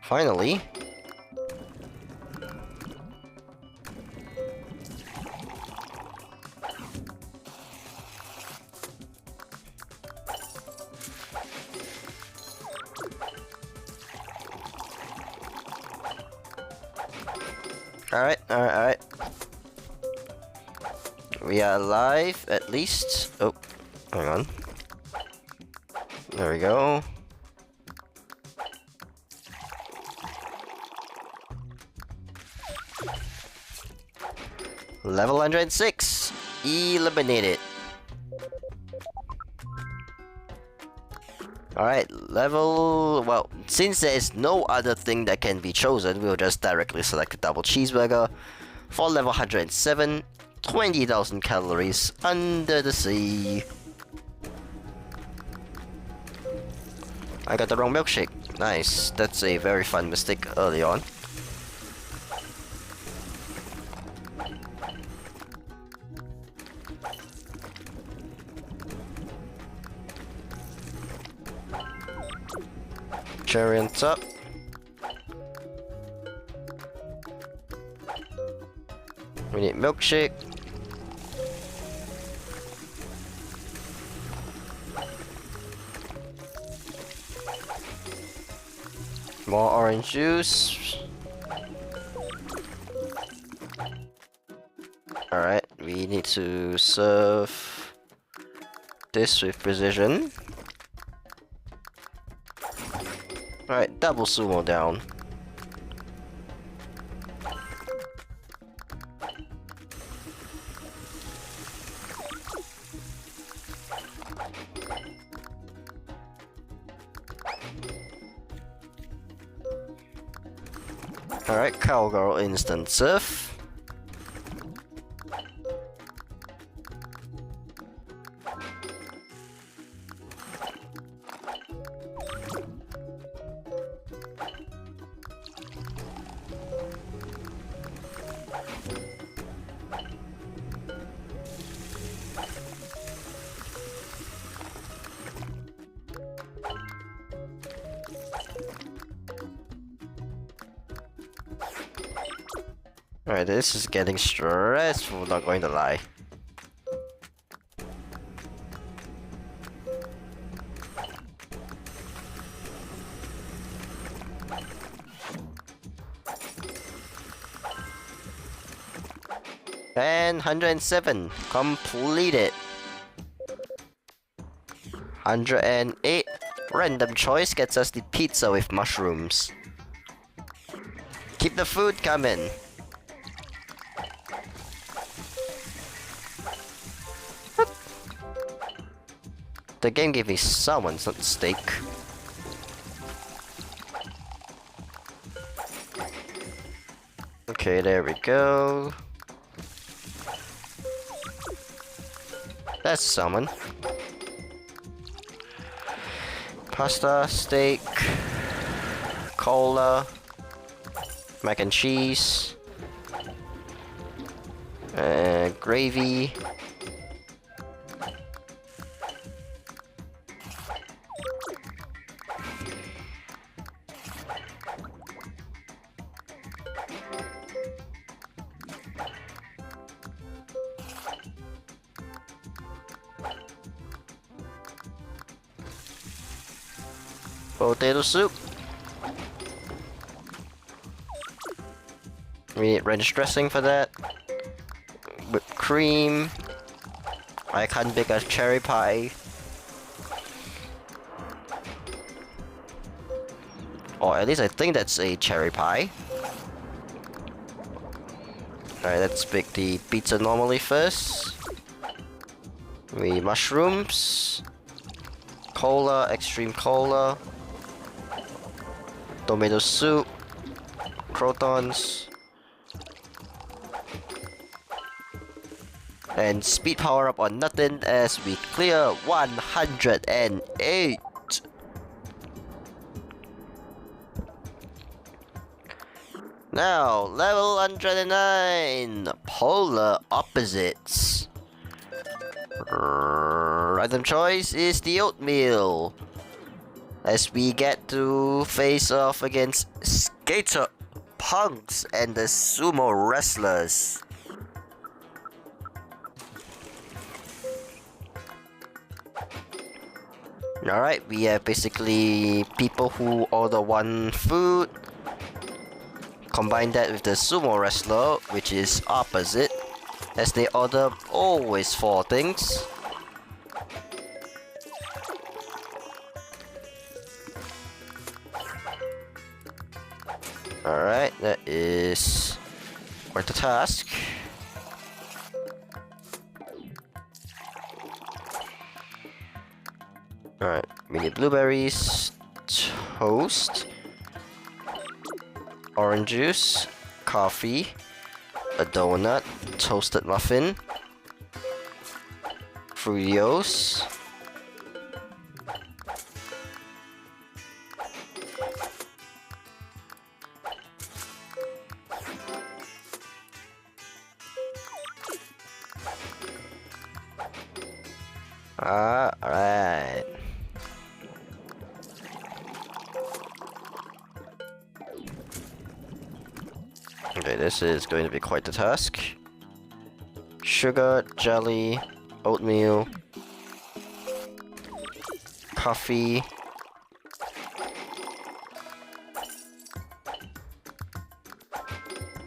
Finally. Alright. We are alive, at least. Oh, hang on. There we go. Level 106. Eliminated. Alright, well, since there is no other thing that can be chosen, we'll just directly select a double cheeseburger. For level 107, 20,000 calories under the sea. I got the wrong milkshake. Nice, that's a very fun mistake early on. Cherry on top. We need milkshake. More orange juice. Alright, we need to serve this with precision. Alright, double sumo down. Alright, cowgirl instant serve. Alright, this is getting stressful, not going to lie. And 107 completed. 108 random choice gets us the pizza with mushrooms. Keep the food coming. The game gave me salmon, not steak. Okay, there we go. That's salmon. Pasta, steak, cola, mac and cheese, gravy. Potato soup. We need ranch dressing for that. Whipped cream. I can't bake a cherry pie. Or at least I think that's a cherry pie. Alright, let's bake the pizza normally first. We mushrooms. Cola, extreme cola. Tomato soup. Crotons. And speed power up on nothing as we clear 108. Now, level 109. Polar opposites. Random choice is the oatmeal. As we get to face off against skater punks and the sumo wrestlers. Alright, we have basically people who order one food. Combine that with the sumo wrestler, which is opposite, as they order always 4 things. Alright, that is quite a task. Alright, we need blueberries, toast, orange juice, coffee, a donut, toasted muffin, Fruitios, alright. Okay, this is going to be quite the task. Sugar, jelly, oatmeal, coffee.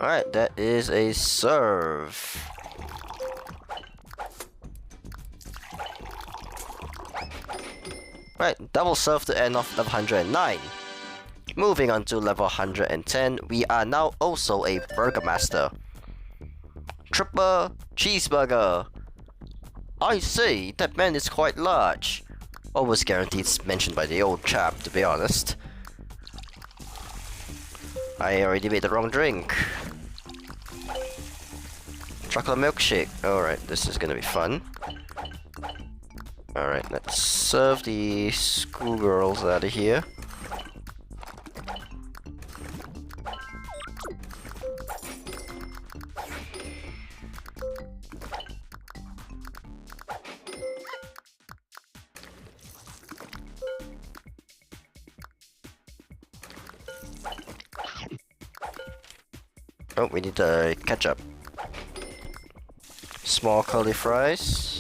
Alright, that is a serve. Right, double serve to end off level 109. Moving on to level 110, we are now also a Burger Master. Triple cheeseburger. I see, that man is quite large. Almost guaranteed mentioned by the old chap, to be honest. I already made the wrong drink. Chocolate milkshake. Alright, this is gonna be fun. Alright, let's serve the schoolgirls out of here. Oh, we need the ketchup. Small curly fries.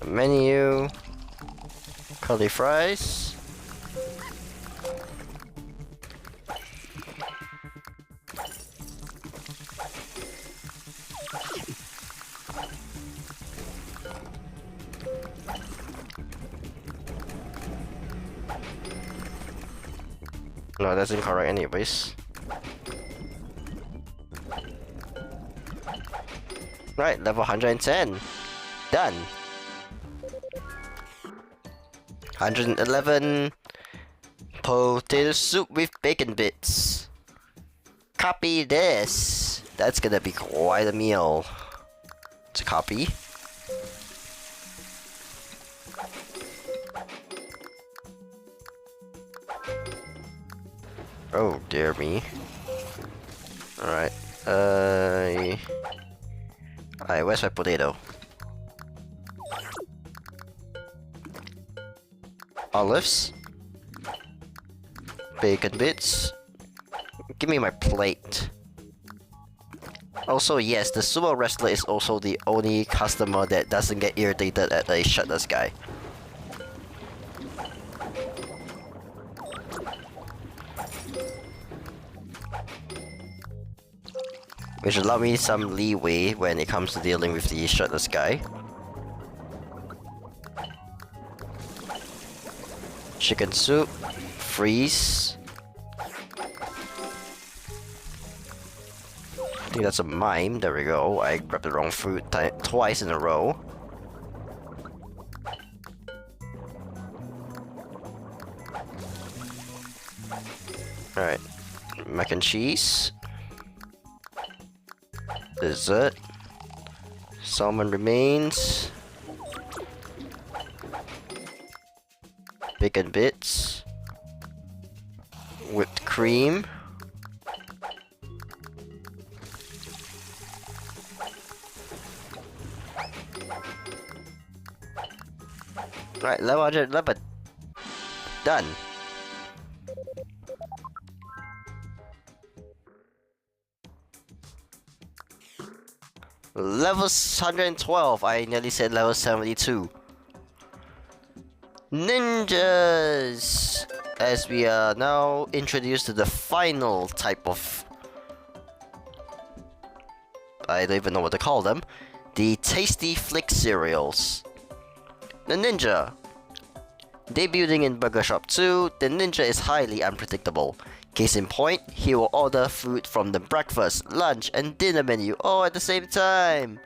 Menu. Curly fries. No, that's incorrect anyways. Right, level 110. Done. 111. Potato soup with bacon bits. Copy this. That's gonna be quite a meal to copy. Oh dear me. Alright. Alright, where's my potato? Olives. Bacon bits. Give me my plate. Also, yes, the sumo wrestler is also the only customer that doesn't get irritated at a shirtless guy. Which allow me some leeway when it comes to dealing with the shirtless guy. Chicken soup. Freeze. I think that's a mime. There we go. I grabbed the wrong fruit twice in a row. Alright. Mac and cheese. Dessert. Salmon remains. Bacon bits. Whipped cream. Right, level 111. Done. Level 112. I nearly said level 72. Ninjas! As we are now introduced to the final type of... I don't even know what to call them. The Tasty Flick cereals. The Ninja. Debuting in Burger Shop 2, the Ninja is highly unpredictable. Case in point, he will order food from the breakfast, lunch, and dinner menu all at the same time.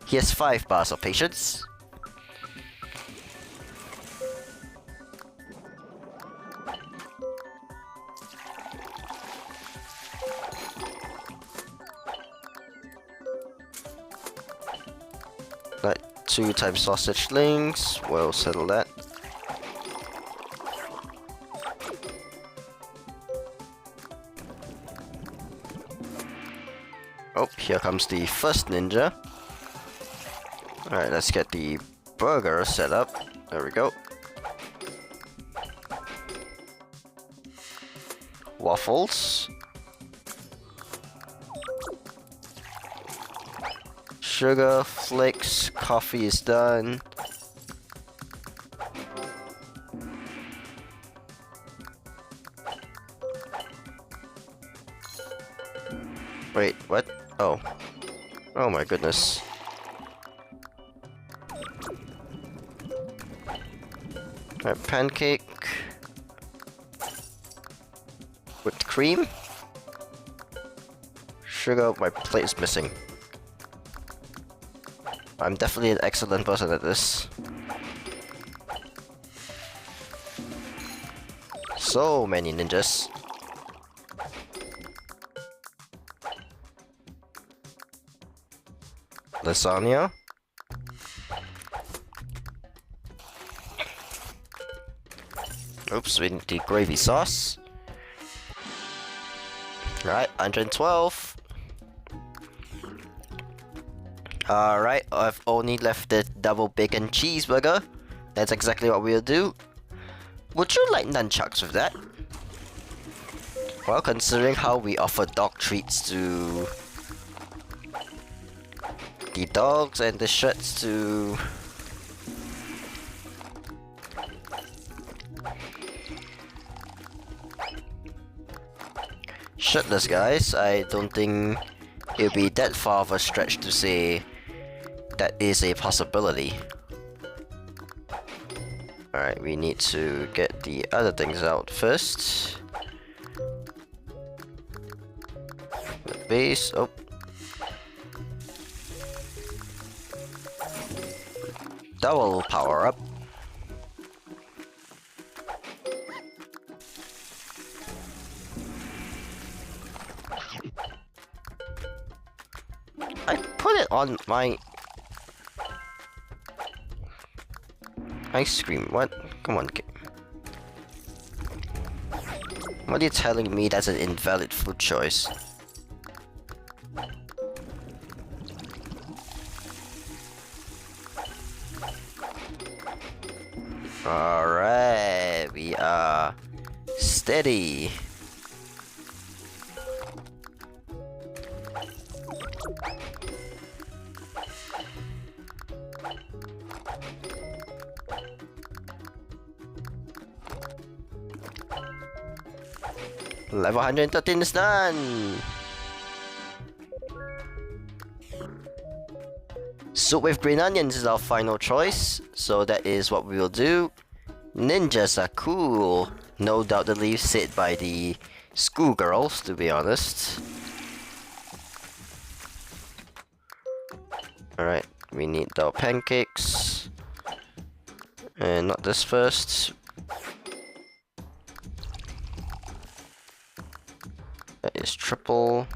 He has 5 bars of patience. Like 2 times sausage links, we'll settle that. Oh, here comes the first ninja. Alright, let's get the burger set up. There we go. Waffles. Sugar, flakes, coffee is done. Wait, what? Oh. Oh my goodness. Alright, pancake. Whipped cream. Sugar, my plate is missing. I'm definitely an excellent person at this. So many ninjas. lasagna. Oops, we need the gravy sauce. Alright, 112. Alright, I've only left the double bacon cheeseburger. That's exactly what we'll do. Would you like nunchucks with that? Well, considering how we offer dog treats to the dogs and the shirts to shirtless guys, I don't think it'll be that far of a stretch to say that is a possibility. Alright, we need to get the other things out first. The base, oh. That will power up. I put it on my ice cream. What? Come on. What are you telling me that's an invalid food choice? Alright, we are steady. Level 113 is done! Soup with green onions is our final choice, so that is what we will do. Ninjas are cool. No doubt the leave said by the schoolgirls, to be honest. Alright, we need our pancakes. And not this first. That is triple.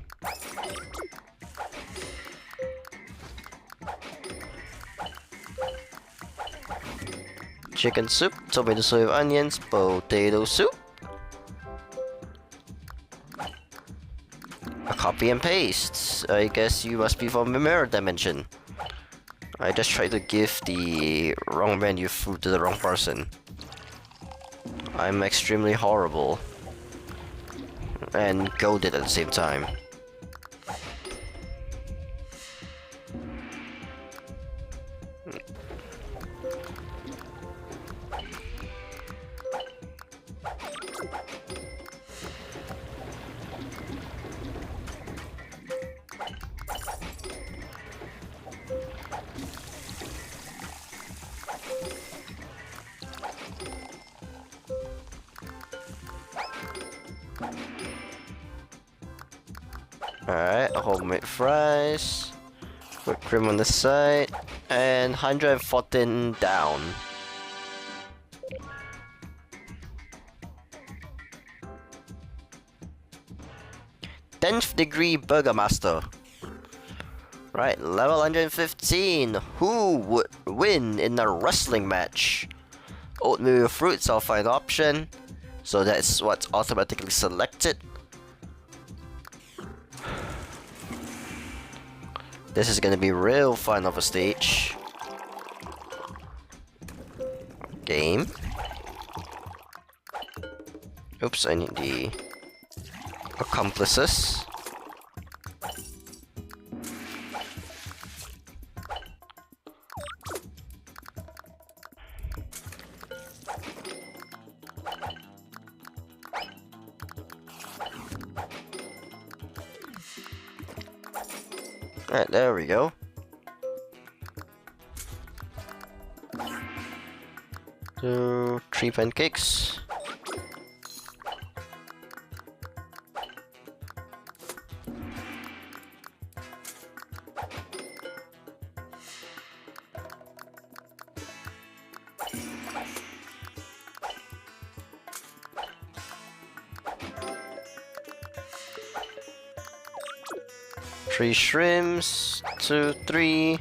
Chicken soup, tomato soup with onions, potato soup. A copy and paste. I guess you must be from the mirror dimension. I just tried to give the wrong menu food to the wrong person. I'm extremely horrible. And goaded at the same time. Alright, homemade fries, whipped cream on the side, and 114 down. Tenth degree Burger Master. Right, level 115. Who would win in a wrestling match? Oatmeal with fruits our final option, so that's what's automatically selected. This is gonna be real fun of a stage. Game. Oops, I need the accomplices. Alright, there we go. So, 3 pancakes. 3 shrimps, 2, 3.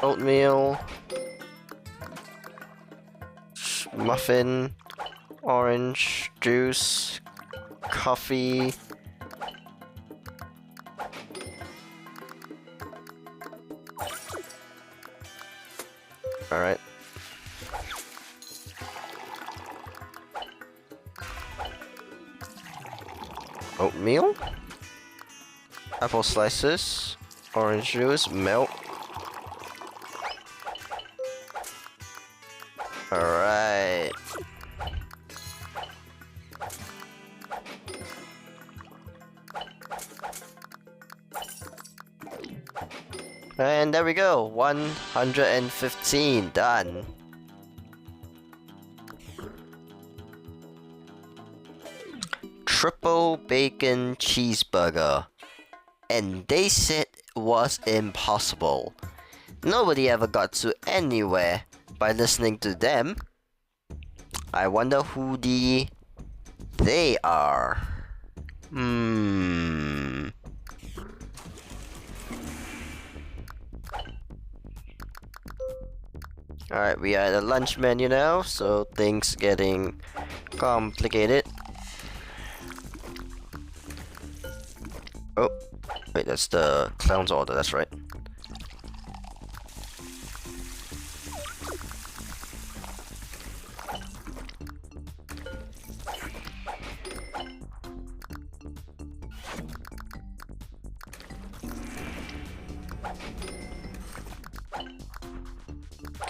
Oatmeal. Muffin. Orange juice. Coffee. Alright. Oatmeal. Apple slices. Orange juice. Milk. Alright. And there we go, 115 done. Triple bacon cheeseburger. And they said it was impossible. Nobody ever got to anywhere by listening to them. I wonder who they are. Alright, we are at the lunch menu now, so things getting complicated. Oh, wait, that's the clown's order, that's right.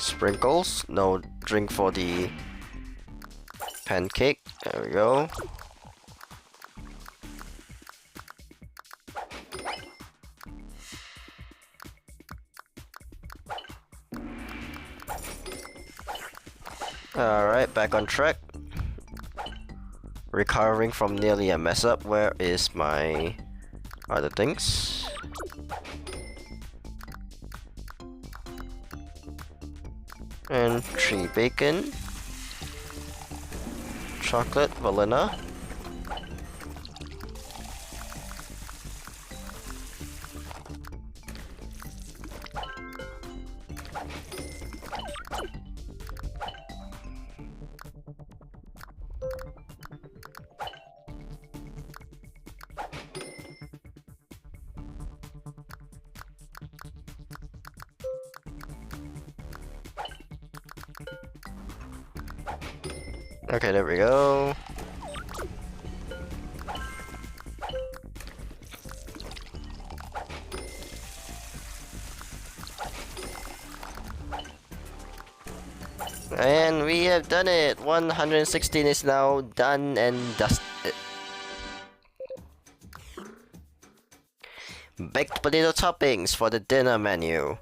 Sprinkles, no drink for the pancake. There we go. Alright, back on track. Recovering from nearly a mess up. Where is my other things? And 3 bacon, chocolate, vanilla, okay, there we go. And we have done it! 116 is now done and dusted. Baked potato toppings for the dinner menu.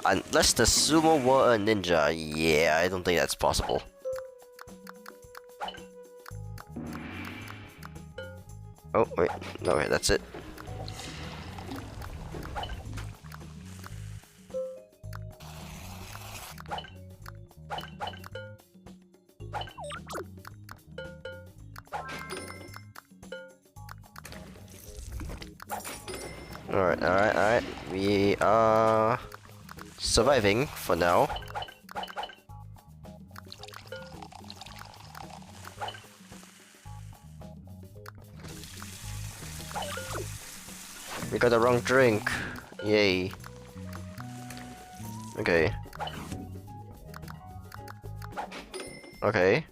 Unless the sumo were a ninja. Yeah, I don't think that's possible. Oh, wait. No, wait, that's it. Alright. We are surviving for now. We got the wrong drink. Yay. Okay. Okay.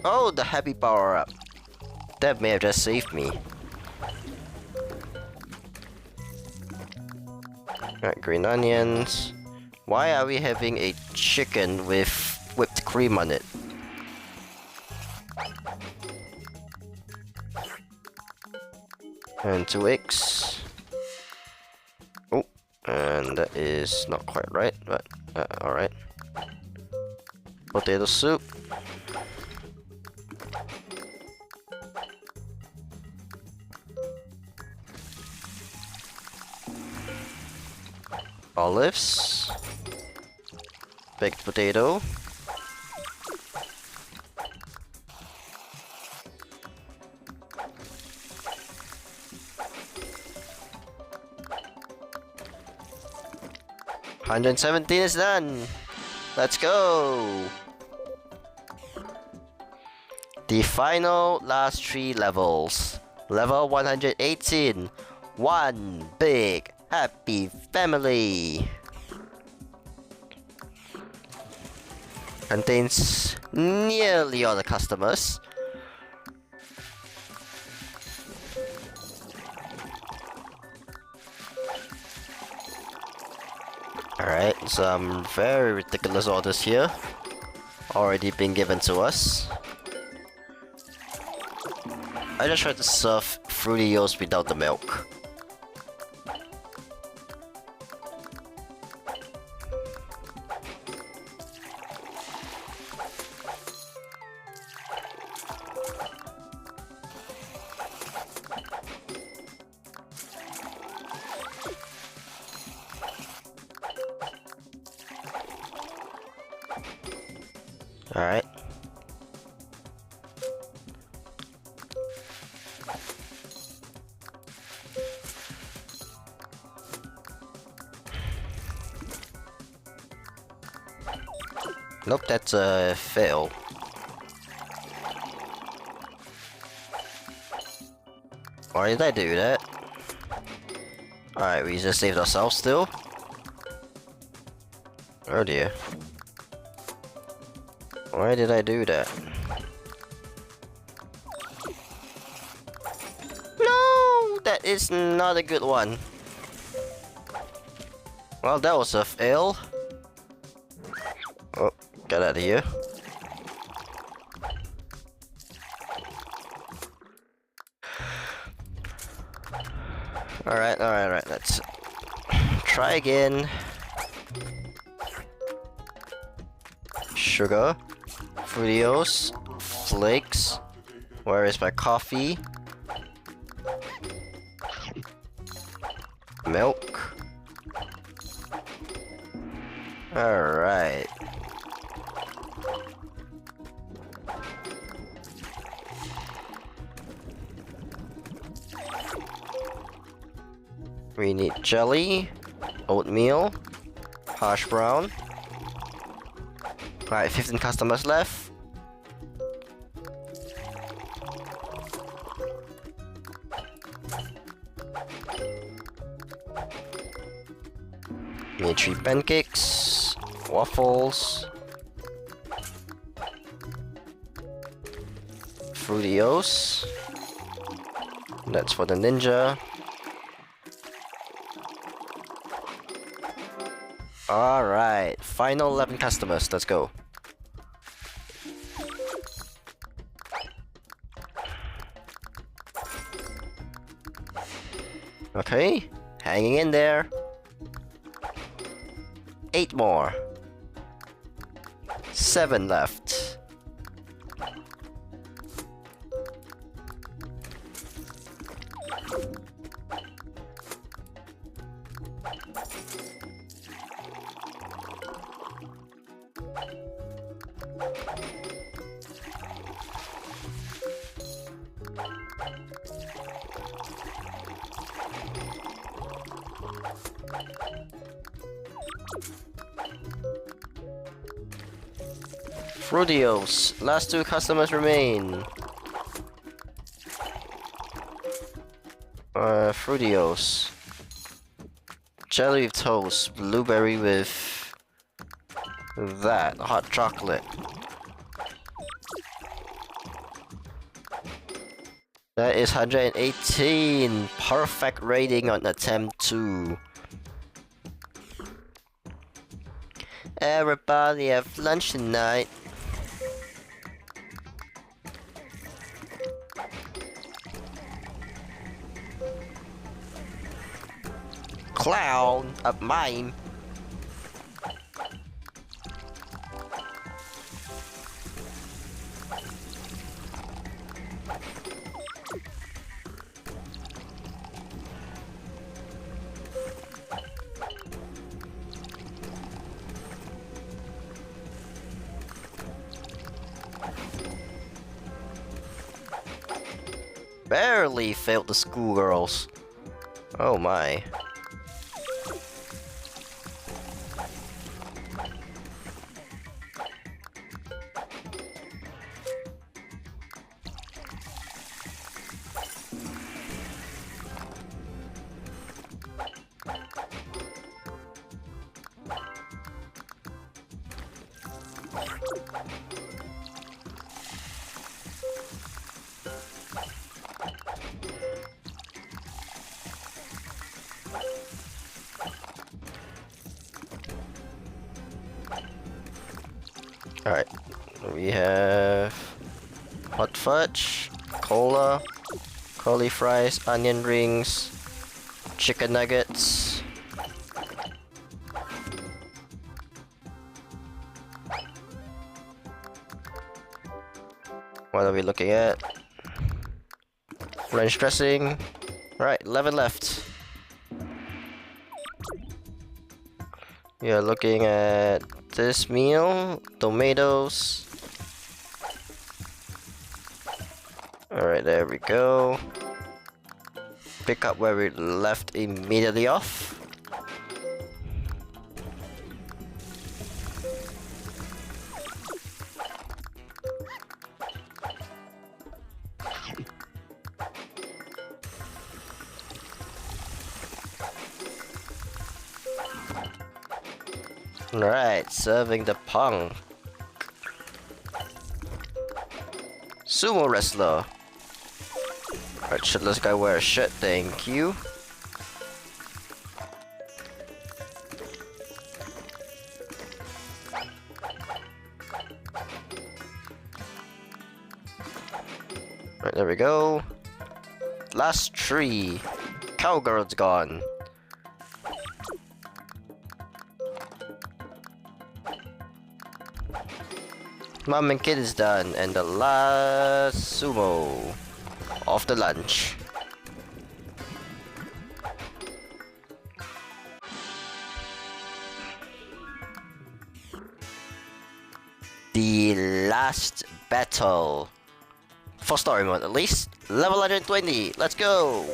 Oh, the happy power-up. That may have just saved me. Alright, green onions. Why are we having a chicken with whipped cream on it? And 2 eggs. Oh, and that is not quite right, but alright. Potato soup. Olives. Baked potato. 117 is done. Let's go. The final last 3 levels. Level 118. One big happy family. Contains nearly all the customers. Alright, some very ridiculous orders here. Already been given to us. I just tried to serve Fruitios without the milk. Alright. Nope, that's a fail. Why did I do that? Alright, we just saved ourselves still. Oh dear. Why did I do that? No! That is not a good one. Well, that was a fail. Oh, get out of here. Alright, let's try again. Sugar. Fruitios. Flakes. Where is my coffee? Milk. Alright. We need jelly, oatmeal, hash brown. Alright, 15 customers left. We need 3 pancakes, waffles, Fruitios. That's for the ninja. Alright, final 11 customers, let's go. Okay, hanging in there. 8 more. 7 left. Fruitios, last 2 customers remain. Fruitios. Jelly with toast, blueberry with that, hot chocolate. That is 118. Perfect rating on attempt 2. Everybody have lunch tonight. Clown of mine. Barely failed the schoolgirls. Oh my. hot fudge, cola, curly fries, onion rings, chicken nuggets. What are we looking at? Ranch dressing. Right, 11 left. You're looking at this meal, tomatoes. Alright, there we go. Pick up where we left immediately off. Alright, serving the punk. Sumo wrestler. Alright, shirtless guy wear a shirt, thank you. Right, there we go. Last tree. Cowgirl's gone. Mom and kid is done, and the last sumo of the lunch. The last battle. For story mode at least. Level 120, let's go!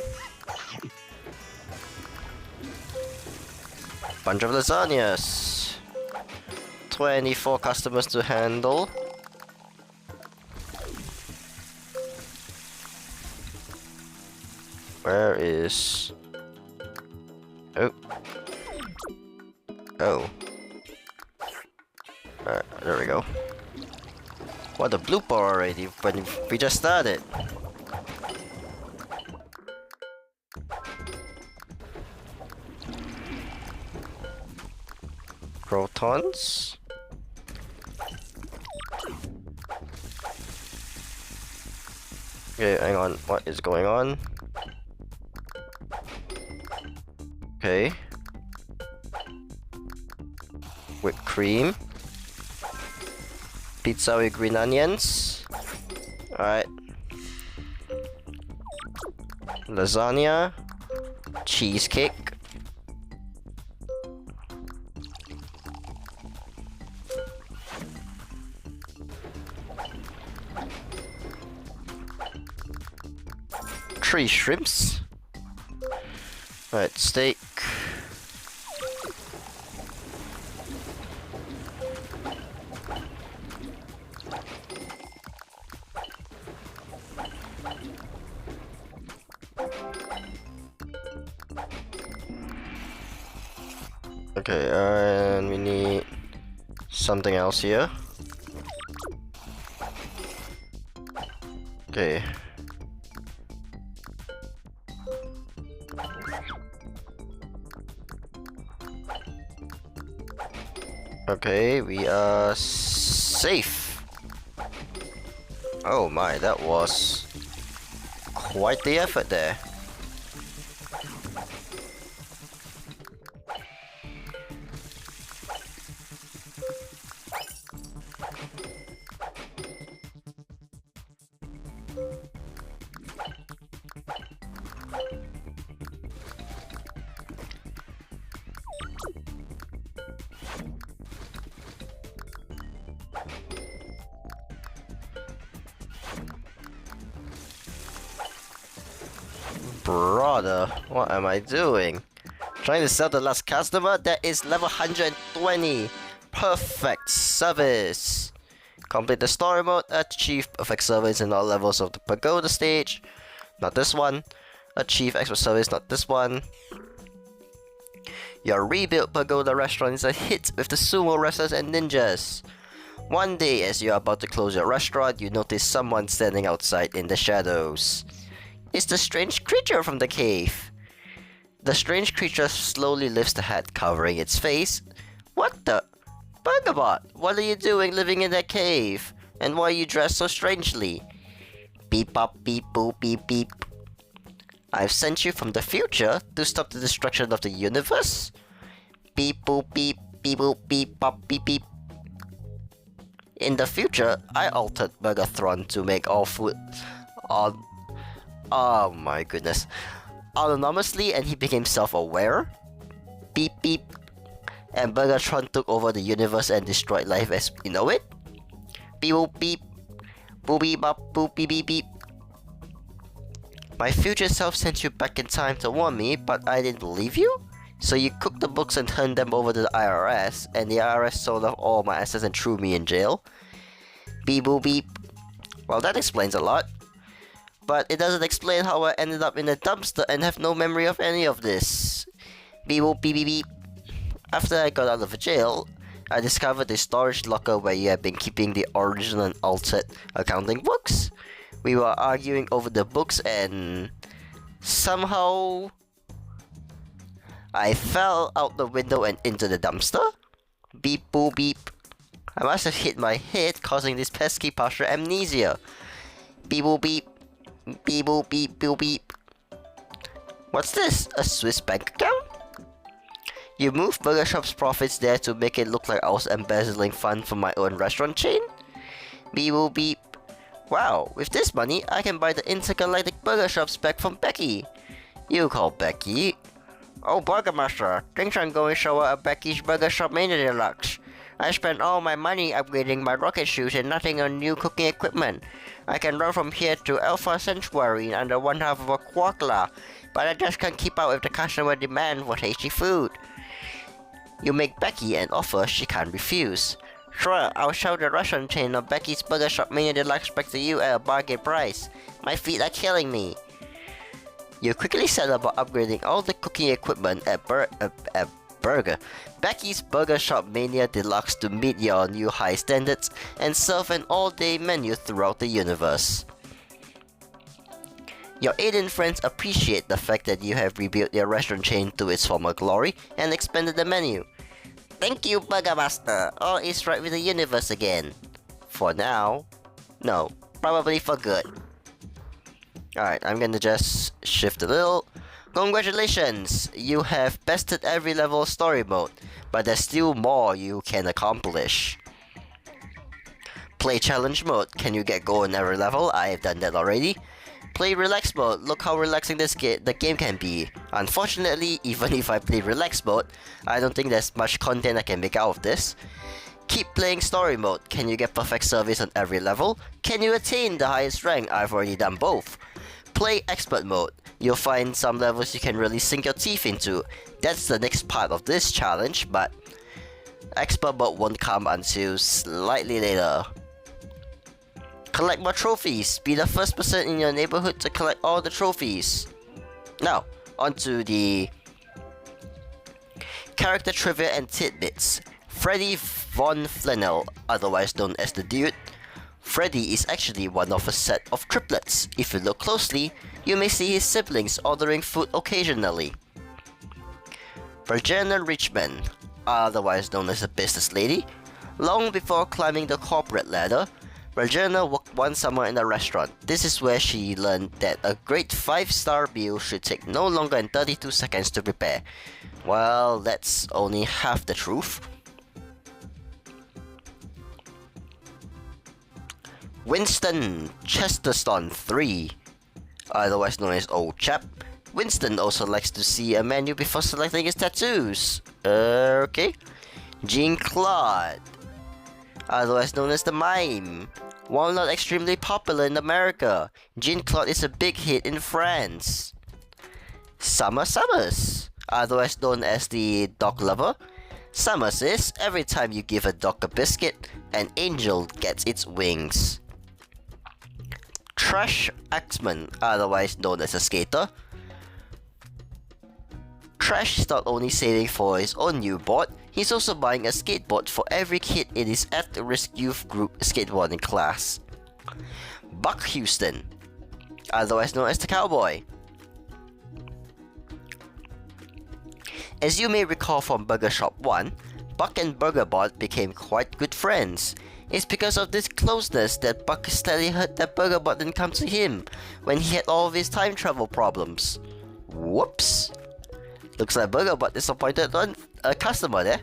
Bunch of lasagnas. 24 customers to handle. Where is... Oh. Oh. Alright, there we go. What a blooper already when we just started. Protons. Okay, hang on. What is going on? Okay. Whipped cream. Pizza with green onions. Alright. Lasagna. Cheesecake. Three shrimps. Alright, steak. Okay, and we need something else here. Okay. Okay, we are safe. Oh my, that was quite the effort there. Brother, what am I doing? Trying to sell the last customer? That is level 120. Perfect service. Complete the story mode. Achieve perfect service in all levels of the pagoda stage. Not this one. Achieve expert service, not this one. Your rebuilt pagoda restaurant is a hit with the sumo wrestlers and ninjas. One day, as you are about to close your restaurant, you notice someone standing outside in the shadows. It's the strange creature from the cave. The strange creature slowly lifts the hat covering its face. What the? BurgerBot, what are you doing living in that cave? And why are you dressed so strangely? Beep bop beep boop beep beep. I've sent you from the future to stop the destruction of the universe. Beep boop beep beep boop beep bop beep beep. In the future, I altered Burgerthron to make all food on oh my goodness. Autonomously, and he became self-aware. Beep beep. And Burgertron took over the universe and destroyed life as we know it. Beep boop beep. Boop beep bop boop beep beep beep. My future self sent you back in time to warn me, but I didn't believe you? So you cooked the books and turned them over to the IRS, and the IRS sold off all my assets and threw me in jail? Beep boop beep. Well, that explains a lot. But it doesn't explain how I ended up in a dumpster and have no memory of any of this. Beep boop beep beep beep. After I got out of jail, I discovered the storage locker where you had been keeping the original and altered accounting books. We were arguing over the books and somehow I fell out the window and into the dumpster. Beep boop beep. I must have hit my head, causing this pesky partial amnesia. Beep boop beep. Beep boop beep boop beep. What's this? A Swiss bank account? You moved Burger Shop's profits there to make it look like I was embezzling funds from my own restaurant chain? Beep boop beep. Wow, with this money, I can buy the intergalactic Burger Shops back from Becky. You call Becky? Oh, Burger Master, things aren't going so well at Becky's Burger Shop Mania Deluxe. I spent all my money upgrading my rocket shoes and nothing on new cooking equipment. I can run from here to Alpha Sanctuary in under one half of a quarkla, but I just can't keep up with the customer demand for tasty food. You make Becky an offer she can't refuse. Sure, I'll sell the restaurant chain of Becky's Burger Shop Mania Deluxe back to you at a bargain price. My feet are killing me. You quickly set about upgrading all the cooking equipment at Becky's Burger Shop Mania Deluxe to meet your new high standards and serve an all-day menu throughout the universe. Your alien friends appreciate the fact that you have rebuilt your restaurant chain to its former glory and expanded the menu. Thank you, Burger Master. All is right with the universe again. For now. No, probably for good. Alright, I'm gonna just shift a little. Congratulations! You have bested every level of story mode, but there's still more you can accomplish. Play challenge mode. Can you get gold in every level? I have done that already. Play relax mode. Look how relaxing the game can be. Unfortunately, even if I play relax mode, I don't think there's much content I can make out of this. Keep playing story mode. Can you get perfect service on every level? Can you attain the highest rank? I've already done both. Play expert mode. You'll find some levels you can really sink your teeth into. That's the next part of this challenge, but expert mode won't come until slightly later. Collect more trophies. Be the first person in your neighborhood to collect all the trophies. Now, onto the character trivia and tidbits. Freddy Von Flanell, otherwise known as the Dude. Freddy is actually one of a set of triplets. If you look closely, you may see his siblings ordering food occasionally. Virginia Richmond, otherwise known as a business lady. Long before climbing the corporate ladder, Virginia worked one summer in a restaurant. This is where she learned that a great 5-star meal should take no longer than 32 seconds to prepare. Well, that's only half the truth. Winston Chesterton III, otherwise known as Old Chap. Winston also likes to see a menu before selecting his tattoos. Okay. Jean-Claude, otherwise known as the Mime. While not extremely popular in America, Jean-Claude is a big hit in France. Summer Summers, otherwise known as the Dog Lover. Summer says every time you give a dog a biscuit, an angel gets its wings. Trash Axeman, otherwise known as a skater. Trash is not only saving for his own new board, he's also buying a skateboard for every kid in his at-risk youth group skateboarding class. Buck Houston, otherwise known as the Cowboy. As you may recall from Burger Shop 1, Buck and BurgerBot became quite good friends. It's because of this closeness that Buck steadily heard that BurgerBot didn't come to him when he had all of his time travel problems. Whoops. Looks like BurgerBot disappointed on a customer there.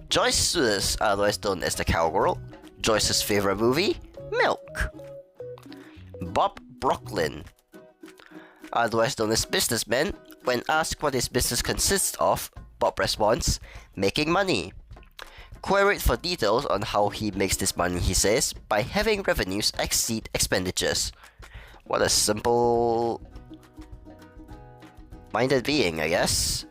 Joyce Sudas, otherwise known as the Cowgirl. Joyce's favorite movie? Milk. Bob Brooklyn, otherwise known as Businessman. When asked what his business consists of, Bob responds, making money. Queried for details on how he makes this money, he says, by having revenues exceed expenditures. What a simple-minded being, I guess.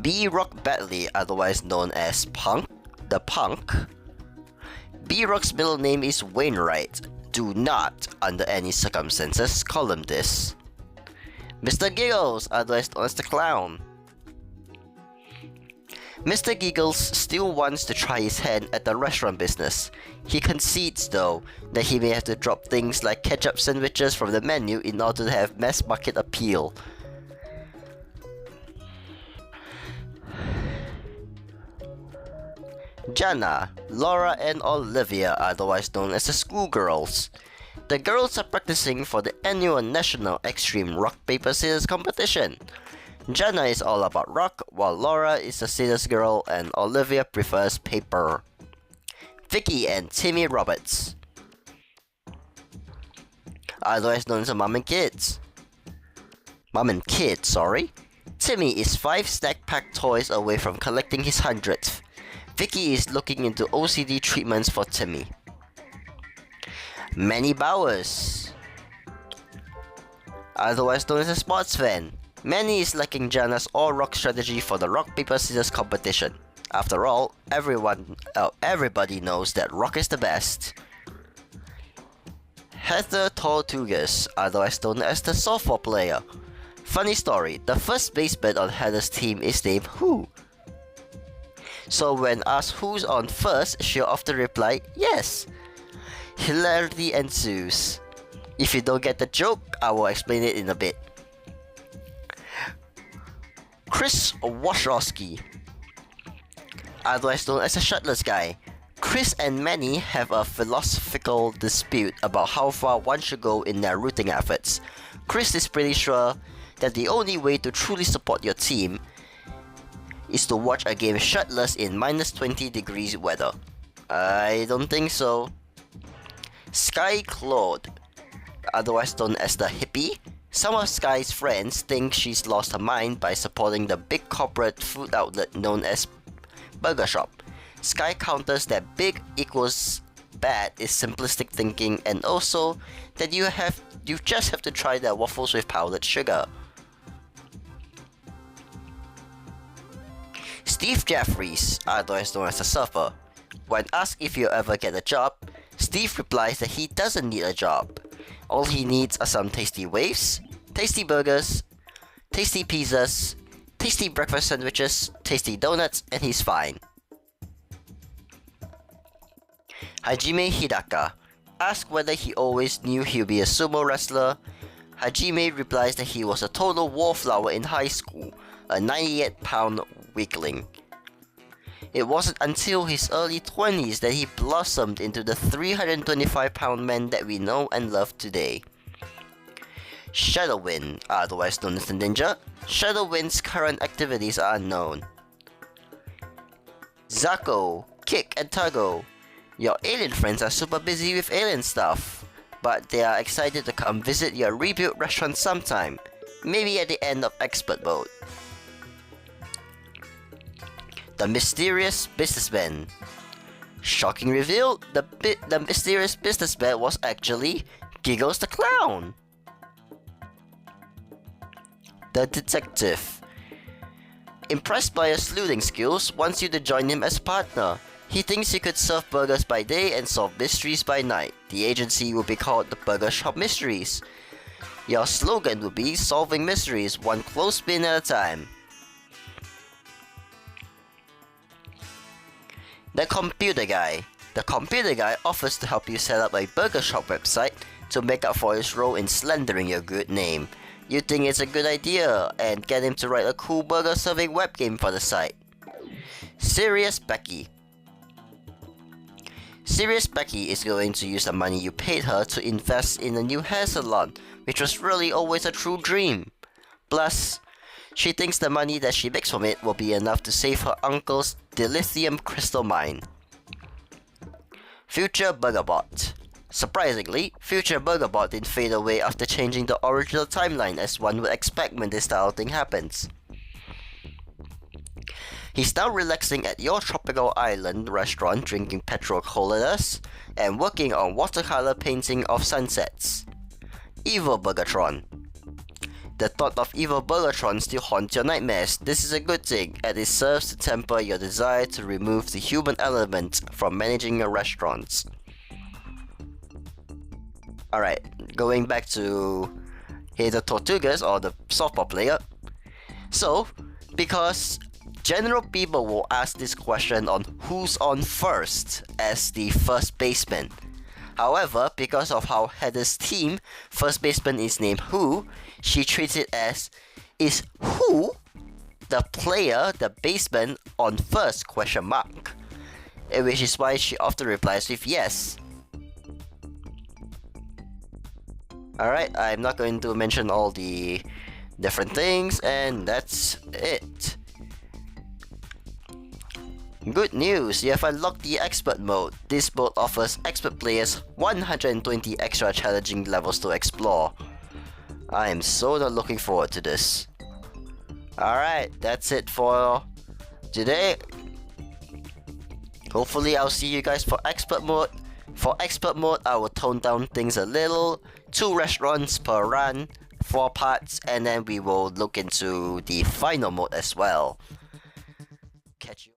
B. Rock Batley, otherwise known as Punk, the Punk. B. Rock's middle name is Wainwright. Do not, under any circumstances, call him this. Mr. Giggles, otherwise known as the Clown. Mr. Giggles still wants to try his hand at the restaurant business. He concedes, though, that he may have to drop things like ketchup sandwiches from the menu in order to have mass market appeal. Jana, Laura and Olivia, otherwise known as the Schoolgirls. The girls are practicing for the annual National Extreme Rock Paper Scissors competition. Jana is all about rock, while Laura is a scissors girl and Olivia prefers paper. Vicky and Timmy Roberts, otherwise known as Mom and Kids. Timmy is 5 snack pack toys away from collecting his 100th. Vicky is looking into OCD treatments for Timmy. Manny Bowers, otherwise known as a sports fan. Manny is liking Jana's all-rock strategy for the rock paper scissors competition. After all, everybody knows that rock is the best. Heather Tortugas, otherwise known as the softball player. Funny story, the first baseman on Heather's team is named Who. So when asked who's on first, she'll often reply, yes. Hilarity ensues. If you don't get the joke, I will explain it in a bit. Chris Washowski, otherwise known as a shirtless guy. Chris and Manny have a philosophical dispute about how far one should go in their rooting efforts. Chris is pretty sure that the only way to truly support your team is to watch a game shirtless in minus 20 degrees weather. I don't think so. Sky Claude, otherwise known as the hippie. Some of Sky's friends think she's lost her mind by supporting the big corporate food outlet known as Burger Shop. Sky counters that big equals bad is simplistic thinking, and also that you just have to try their waffles with powdered sugar. Steve Jeffries, otherwise known as a surfer. When asked if he'll ever get a job, Steve replies that he doesn't need a job. All he needs are some tasty waves, tasty burgers, tasty pizzas, tasty breakfast sandwiches, tasty donuts, and he's fine. Hajime Hidaka, asked whether he always knew he'll be a sumo wrestler, Hajime replies that he was a total wallflower in high school, a 98-pound weakling. It wasn't until his early 20s that he blossomed into the 325-pound man that we know and love today. Shadowwind, otherwise known as the Ninja. Shadowwind's current activities are unknown. Zako, Kick, and Tago. Your alien friends are super busy with alien stuff, but they are excited to come visit your rebuilt restaurant sometime, maybe at the end of Expert Mode. The Mysterious Businessman. Shocking reveal, the mysterious businessman was actually Giggles the Clown. The Detective. Impressed by your sleuthing skills, wants you to join him as partner. He thinks you could serve burgers by day and solve mysteries by night. The agency will be called the Burger Shop Mysteries. Your slogan will be solving mysteries one clothespin at a time. The Computer Guy. The Computer Guy offers to help you set up a burger shop website to make up for his role in slandering your good name. You think it's a good idea and get him to write a cool burger serving web game for the site. Serious Becky. Serious Becky is going to use the money you paid her to invest in a new hair salon, which was really always a true dream. Plus, she thinks the money that she makes from it will be enough to save her uncle's dilithium crystal mine. Future BurgerBot. Surprisingly, Future BurgerBot didn't fade away after changing the original timeline as one would expect when this style thing happens. He's now relaxing at your tropical island restaurant drinking petrol colas and working on watercolor painting of sunsets. Evil Burgertron. The thought of evil Burgertron still haunts your nightmares. This is a good thing, as it serves to temper your desire to remove the human element from managing your restaurants. Alright, going back to the Tortugas or the softball player. So, because general people will ask this question on who's on first as the first baseman. However, because of how Heather's team first baseman is named Who, she treats it as is who the player, the baseman on first ? Which is why she often replies with yes. Alright, I'm not going to mention all the different things, and that's it. Good news, you have unlocked the Expert mode. This mode offers expert players 120 extra challenging levels to explore. I am so not looking forward to this. Alright, that's it for today. Hopefully I'll see you guys for Expert mode. For Expert mode, I will tone down things a little. 2 restaurants per run, 4 parts, and then we will look into the final mode as well. Catch you.